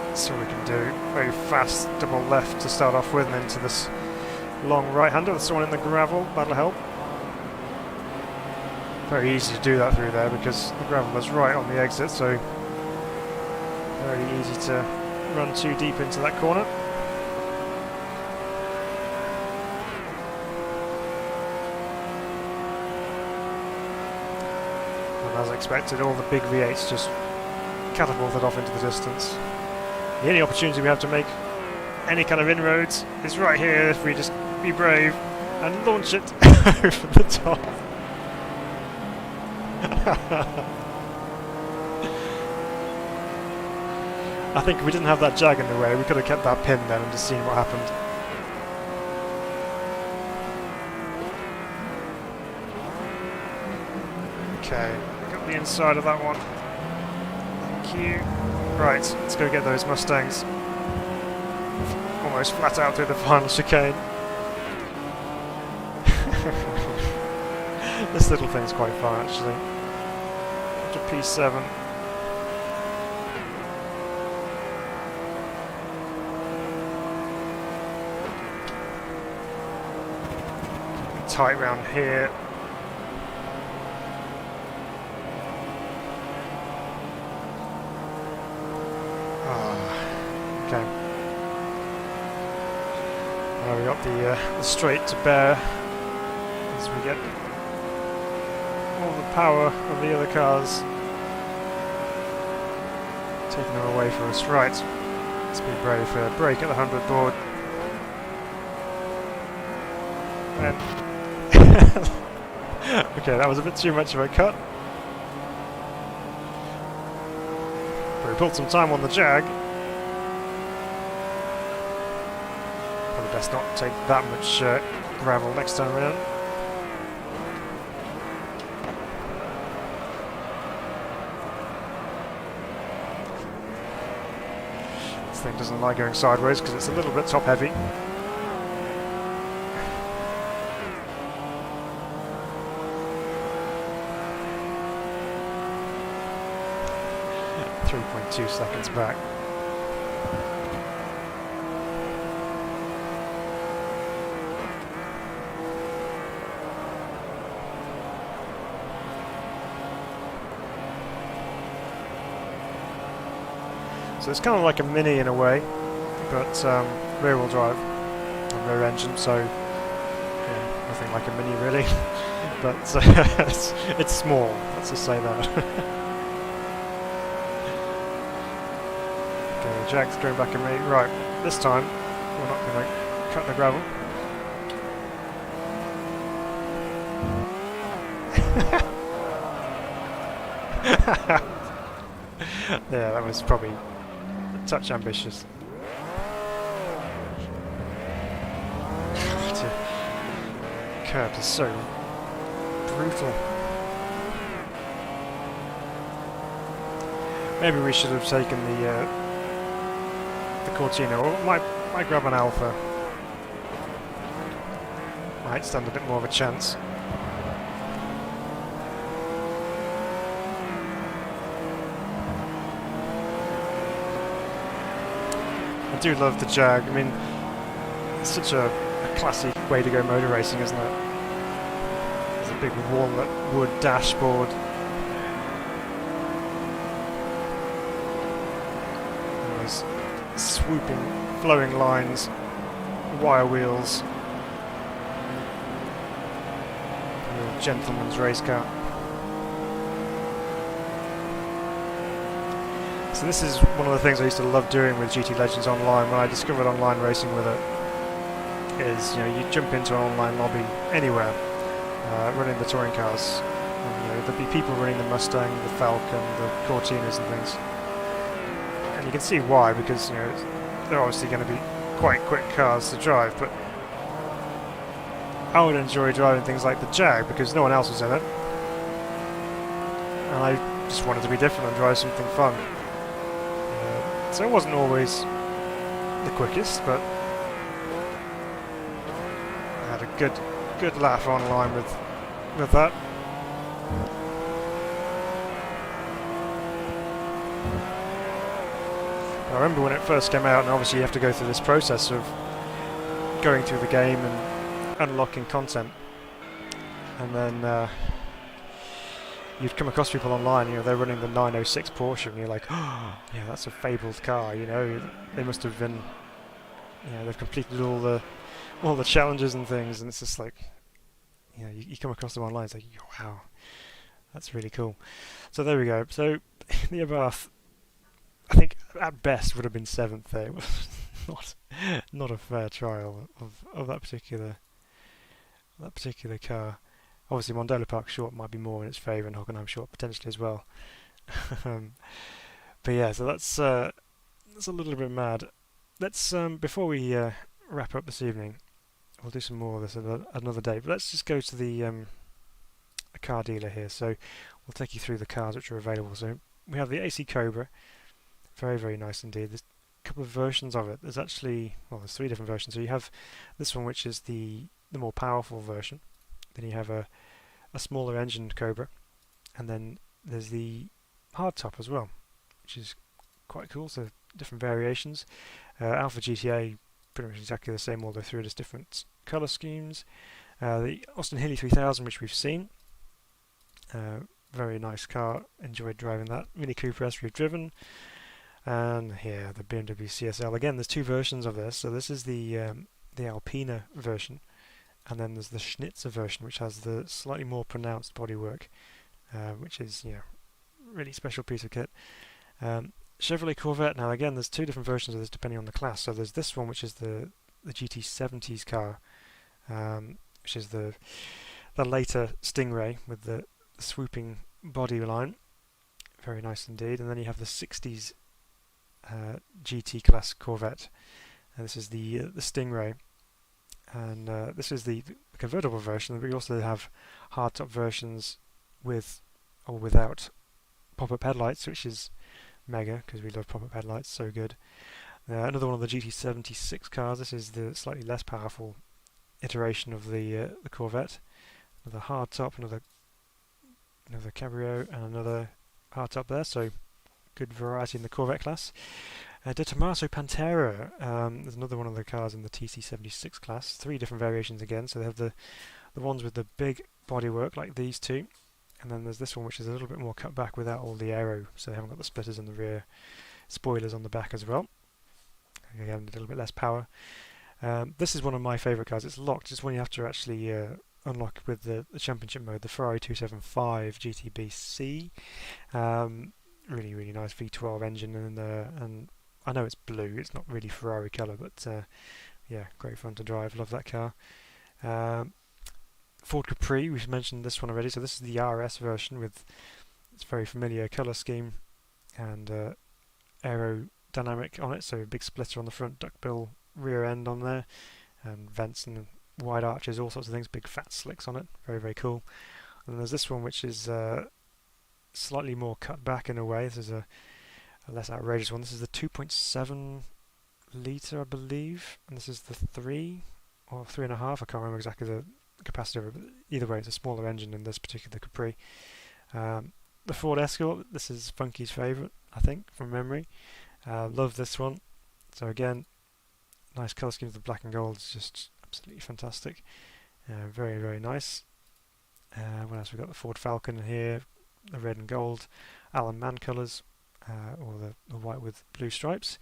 that's all we can do. Very fast double left to start off with, and into this long right-hander. That's the one in the gravel. That'll help. Very easy to do that through there because the gravel is right on the exit, so very easy to run too deep into that corner. And as expected, all the big V8s just catapulted off into the distance. The only opportunity we have to make any kind of inroads is right here if we just be brave and launch it over the top. I think if we didn't have that jag in the way, we could have kept that pin then and just seen what happened. Okay, we got the inside of that one. Thank you. Right, let's go get those Mustangs. Almost flat out through the final chicane. This little thing's quite fun actually. To P7. Tight round here. Okay. Now we got the straight to bear as we get all the power of the other cars taking them away from us. Right, let's be brave here. Brake at the 100 board. And okay, that was a bit too much of a cut. But we pulled some time on the jag. Probably best not take that much gravel next time around. This thing doesn't like going sideways because it's a little bit top heavy. 3.2 seconds back. So it's kind of like a Mini in a way, but rear-wheel drive and rear engine, so yeah, nothing like a Mini really, but it's small, let's just say that. Okay, Jag's going back at me. Right, this time we're not going to cut the gravel. Yeah, that was probably a touch ambitious. The curb is so brutal. Maybe we should have taken the Cortina, or might grab an Alpha. Might stand a bit more of a chance. I do love the Jag. I mean, it's such a classic way to go motor racing, isn't it? There's a big walnut wood dashboard. And those swooping, flowing lines, wire wheels. A real gentleman's race car. So this is one of the things I used to love doing with GT Legends Online when I discovered online racing with it. Is, you know, you jump into an online lobby anywhere, running the touring cars, and, you know, there'll be people running the Mustang, the Falcon, the Cortinas and things. And you can see why, because, you know, they're obviously going to be quite quick cars to drive, but I would enjoy driving things like the Jag because no one else was in it, and I just wanted to be different and drive something fun. So it wasn't always the quickest, but I had a good laugh online with that. I remember when it first came out, and obviously you have to go through this process of going through the game and unlocking content, and then you'd come across people online, you know, they're running the 906 Porsche, and you're like, oh, yeah, that's a fabled car, you know, they must have been, you know, they've completed all the challenges and things, and it's just like, you know, you come across them online, it's like, wow, that's really cool. So there we go. So the Abarth, I think at best would have been 7th there. It was not a fair trial of that particular car. Obviously, Mandello Park Short might be more in its favour, and Hockenheim Short potentially as well. But yeah, so that's a little bit mad. Let's before we wrap up this evening, we'll do some more of this another day. But let's just go to the a car dealer here. So we'll take you through the cars which are available. So we have the AC Cobra, very, very nice indeed. There's a couple of versions of it. There's actually, well, there's 3 different versions. So you have this one, which is the more powerful version. Then you have a smaller engined Cobra, and then there's the hardtop as well, which is quite cool. So different variations. Alpha GTA, pretty much exactly the same all the way through. Just different colour schemes. The Austin Healey 3000, which we've seen, very nice car. Enjoyed driving that. Mini Cooper S we've driven, and here the BMW CSL. Again, there's 2 versions of this. So this is the Alpina version, and then there's the Schnitzer version, which has the slightly more pronounced bodywork, which is, you know, really special piece of kit. Chevrolet Corvette. Now again, there's 2 different versions of this depending on the class. So there's this one, which is the GT70s car, which is the later Stingray with the swooping body line. Very nice indeed. And then you have the 60s GT class Corvette, and this is the Stingray. And this is the convertible version. We also have hardtop versions with or without pop-up headlights, which is mega because we love pop-up headlights, so good. Another one of the GT76 cars. This is the slightly less powerful iteration of the Corvette. Another hardtop, another Cabrio, and another hardtop there. So good variety in the Corvette class. De Tomaso Pantera, there's another one of the cars in the TC76 class. 3 different variations again. So they have the ones with the big bodywork like these 2, and then there's this one which is a little bit more cut back without all the aero, so they haven't got the splitters in the rear, spoilers on the back as well. Again, a little bit less power. This is one of my favourite cars. It's locked. It's one you have to actually unlock with the championship mode, the Ferrari 275 GTB-C. Really, really nice V12 engine in there, and I know it's blue, it's not really Ferrari colour, but yeah, great fun to drive, love that car. Ford Capri, we've mentioned this one already, so this is the RS version with its very familiar colour scheme and aerodynamic on it, so a big splitter on the front, duckbill rear end on there, and vents and wide arches, all sorts of things, big fat slicks on it, very, very cool. And there's this one which is slightly more cut back in a way. This is a less outrageous one. This is the 2.7 litre, I believe, and this is the 3 or 3.5. I can't remember exactly the capacity of it, but either way, it's a smaller engine in this particular Capri. The Ford Escort. This is Funky's favourite, I think, from memory. Love this one. So again, nice colour scheme of the black and gold. It's just absolutely fantastic. Very, very nice. What else? We've got the Ford Falcon here, the red and gold Alan Mann colours, or the white with blue stripes.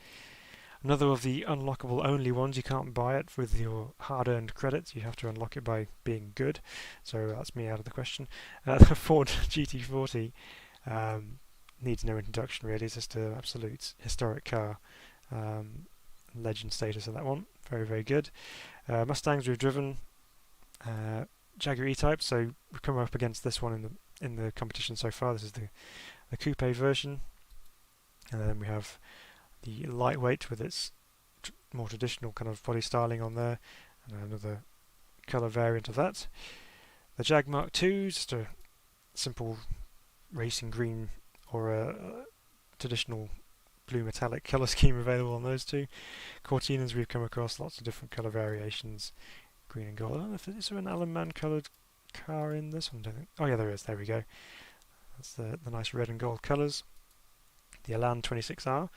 Another of the unlockable only ones. You can't buy it with your hard-earned credits. You have to unlock it by being good. So that's me out of the question. The Ford GT40 needs no introduction really. It's just an absolute historic car. Legend status of that one. Very, very good. Mustangs we've driven. Jaguar E-Type. So we've come up against this one in the competition so far. This is the coupe version, and then we have the lightweight with its more traditional kind of body styling on there, and another colour variant of that. The Jag Mark II, just a simple racing green or a traditional blue metallic colour scheme available on those two. Cortinas we've come across lots of different colour variations, green and gold. I don't know if is there an Alan Man coloured car in this one. I don't think. Oh yeah, there is. There we go. That's the nice red and gold colours. The Elan 26R.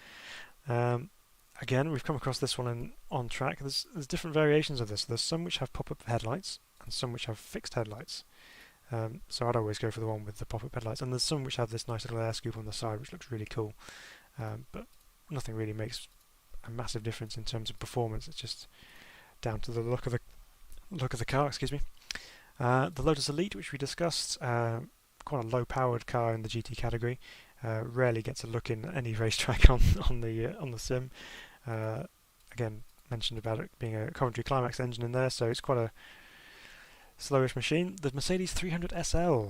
Again, we've come across this one on track. There's different variations of this. There's some which have pop-up headlights and some which have fixed headlights. So I'd always go for the one with the pop-up headlights. And there's some which have this nice little air scoop on the side, which looks really cool. But nothing really makes a massive difference in terms of performance. It's just down to the look of the car. Excuse me. The Lotus Elite, which we discussed, quite a low-powered car in the GT category. Rarely gets a look in any racetrack on the sim. Again, mentioned about it being a Coventry Climax engine in there, so it's quite a slowish machine. The Mercedes 300 SL.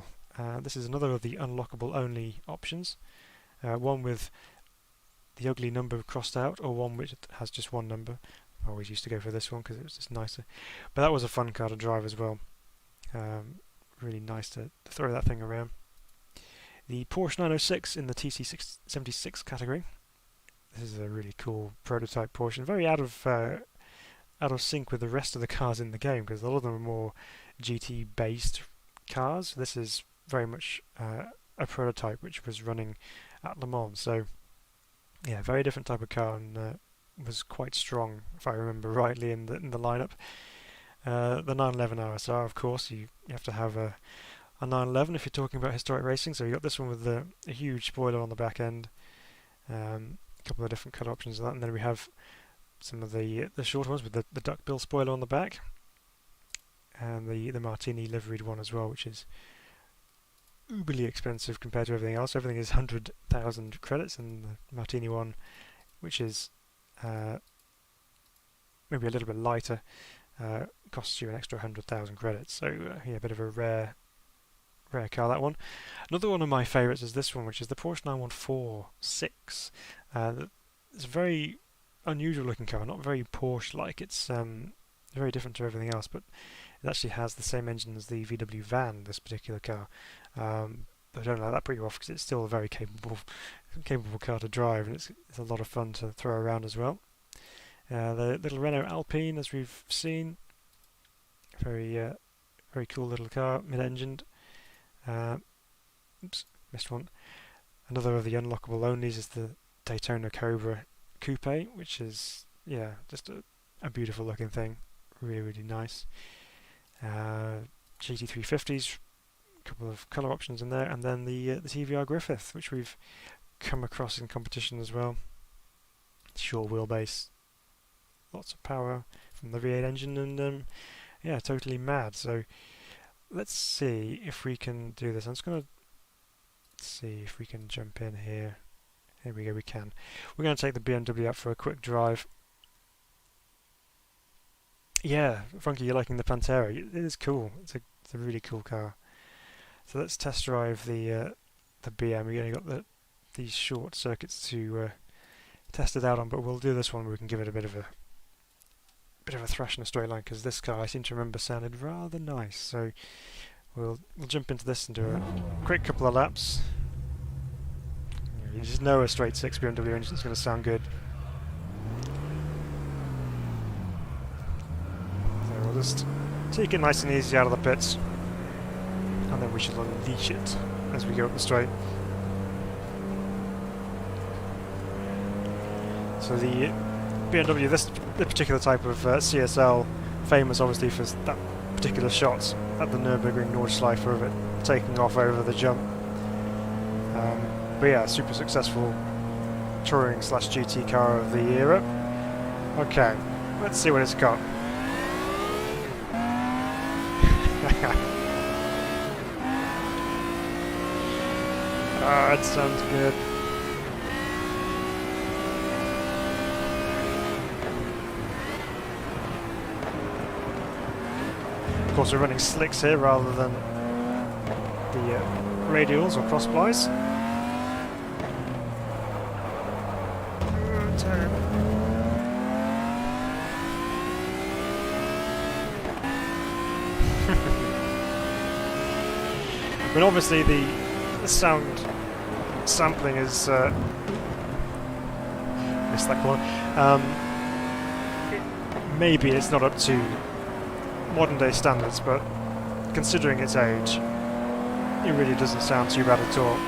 This is another of the unlockable only options. One with the ugly number crossed out, or one which has just one number. I always used to go for this one because it was just nicer. But that was a fun car to drive as well. Really nice to throw that thing around. The Porsche 906 in the TC76 category. This is a really cool prototype Porsche, and very out of sync with the rest of the cars in the game, because a lot of them are more GT based cars. This is very much a prototype which was running at Le Mans. So yeah, very different type of car, and was quite strong if I remember rightly in the lineup. The 911 RSR, of course, you have to have a 911 if you're talking about historic racing. So you got this one with a huge spoiler on the back end, a couple of different colour options of that, and then we have some of the shorter ones with the duckbill spoiler on the back, and the Martini liveried one as well, which is uberly expensive compared to everything else. Everything is 100,000 credits, and the Martini one, which is maybe a little bit lighter, costs you an extra 100,000 credits. So yeah, a bit of a rare car, that one. Another one of my favourites is this one, which is the Porsche 914-6. It's a very unusual looking car, not very Porsche-like. It's very different to everything else, but it actually has the same engine as the VW van, this particular car. But I don't let that put you off, because it's still a very capable car to drive, and it's a lot of fun to throw around as well. The little Renault Alpine, as we've seen, very cool little car, mid-engined. Oops, missed one. Another of the unlockable onlys is the Daytona Cobra Coupe, which is just a beautiful looking thing, really nice. GT350s, a couple of colour options in there, and then the TVR Griffith, which we've come across in competition as well. Short wheelbase, lots of power from the V8 engine, and totally mad. So let's see if we can do this. I'm just going to see if we can jump in here. Here we go, we can. We're going to take the BMW out for a quick drive. Yeah, Funky, you're liking the Pantera. It is cool. It's a really cool car. So let's test drive the BM. We only got these short circuits to test it out on, but we'll do this one where we can give it a bit of a thrash in a straight line, because this car, I seem to remember, sounded rather nice. So we'll jump into this and do a quick couple of laps. You just know a straight 6 BMW engine is going to sound good. So we'll just take it nice and easy out of the pits, and then we should unleash it as we go up the straight. So the BMW, this particular type of CSL, famous obviously for that particular shot at the Nurburgring Nordschleife of it taking off over the jump. But yeah, super successful touring / GT car of the era. Okay, let's see what it's got. It sounds good. Of course, we're running slicks here rather than the radials or cross plies. Terrible. 1 mean, obviously the sound sampling is missed that corner. Maybe it's not up to modern day standards, but considering its age, it really doesn't sound too bad at all.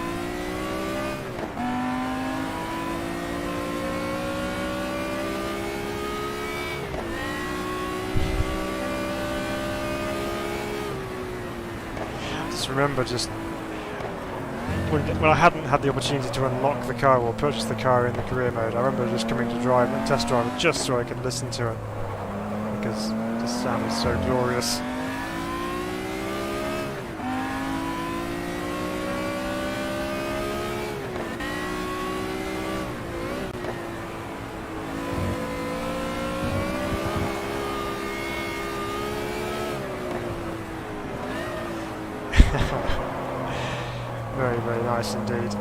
Remember just when I hadn't had the opportunity to unlock the car or purchase the car in the career mode, I remember just coming to drive and test drive it just so I could listen to it, because the sound is so glorious. Very, very nice indeed.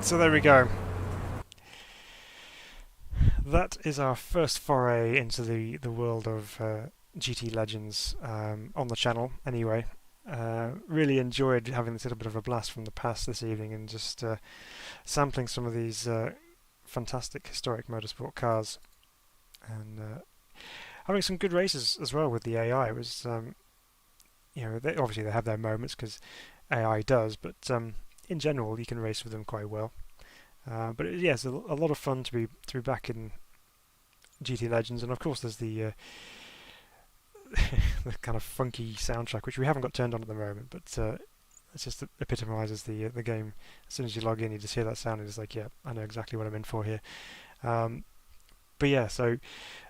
So there we go. That is our first foray into the world of GT Legends on the channel anyway. Really enjoyed having this little bit of a blast from the past this evening and just sampling some of these fantastic historic motorsport cars, and having some good races as well with the AI. It was, obviously they have their moments because AI does, but in general you can race with them quite well. But it's a lot of fun to be back in GT Legends, and of course there's the the kind of funky soundtrack which we haven't got turned on at the moment, but it just epitomises the game. As soon as you log in, you just hear that sound, and it's like, yeah, I know exactly what I'm in for here. But yeah, so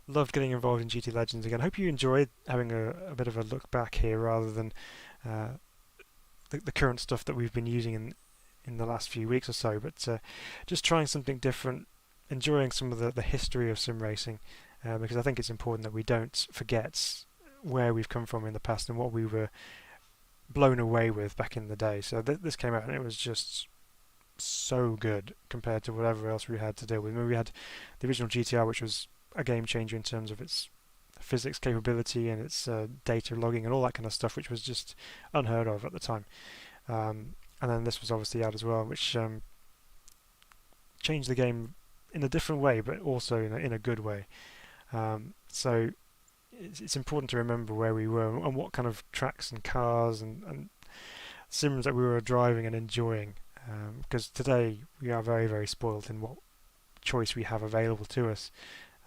loved getting involved in GT Legends again. Hope you enjoyed having a bit of a look back here rather than the current stuff that we've been using in the last few weeks or so, but just trying something different, enjoying some of the history of sim racing, because I think it's important that we don't forget where we've come from in the past and what we were blown away with back in the day. So this came out and it was just so good compared to whatever else we had to deal with. I mean, we had the original GTR, which was a game changer in terms of its physics capability and its data logging and all that kind of stuff, which was just unheard of at the time. And then this was obviously out as well, which changed the game in a different way, but also in a good way. So it's important to remember where we were and what kind of tracks and cars and sims that we were driving and enjoying. Because today we are very, very spoiled in what choice we have available to us.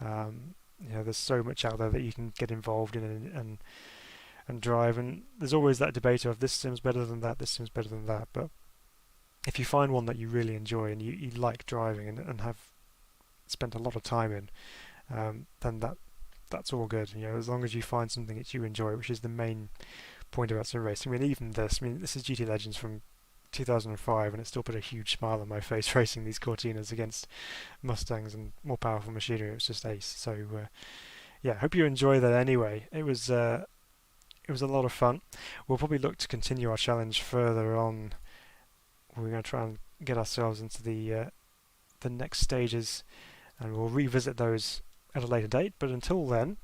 There's so much out there that you can get involved in and drive, and there's always that debate of this sim's better than that, this sim's better than that. But if you find one that you really enjoy and you like driving and have spent a lot of time in, then that's all good. As long as you find something that you enjoy, which is the main point about sim racing. This is GT Legends from 2005, and it still put a huge smile on my face racing these Cortinas against Mustangs and more powerful machinery. It was just ace. So yeah, hope you enjoy that anyway. It was a lot of fun. We'll probably look to continue our challenge further on. We're going to try and get ourselves into the next stages, and we'll revisit those at a later date. But until then,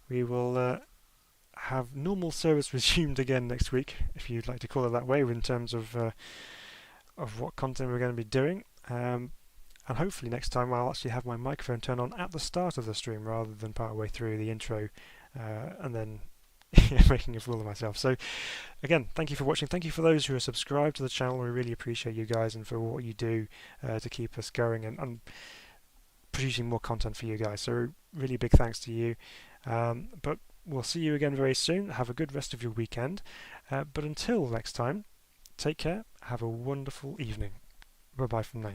we will have normal service resumed again next week, if you'd like to call it that way, in terms of what content we're going to be doing. And hopefully next time I'll actually have my microphone turned on at the start of the stream rather than part way through the intro and then making a fool of myself. So again, thank you for watching. Thank you for those who are subscribed to the channel. We really appreciate you guys and for what you do to keep us going and producing more content for you guys. So really big thanks to you. But we'll see you again very soon. Have a good rest of your weekend. But until next time, take care. Have a wonderful evening. Bye-bye from now.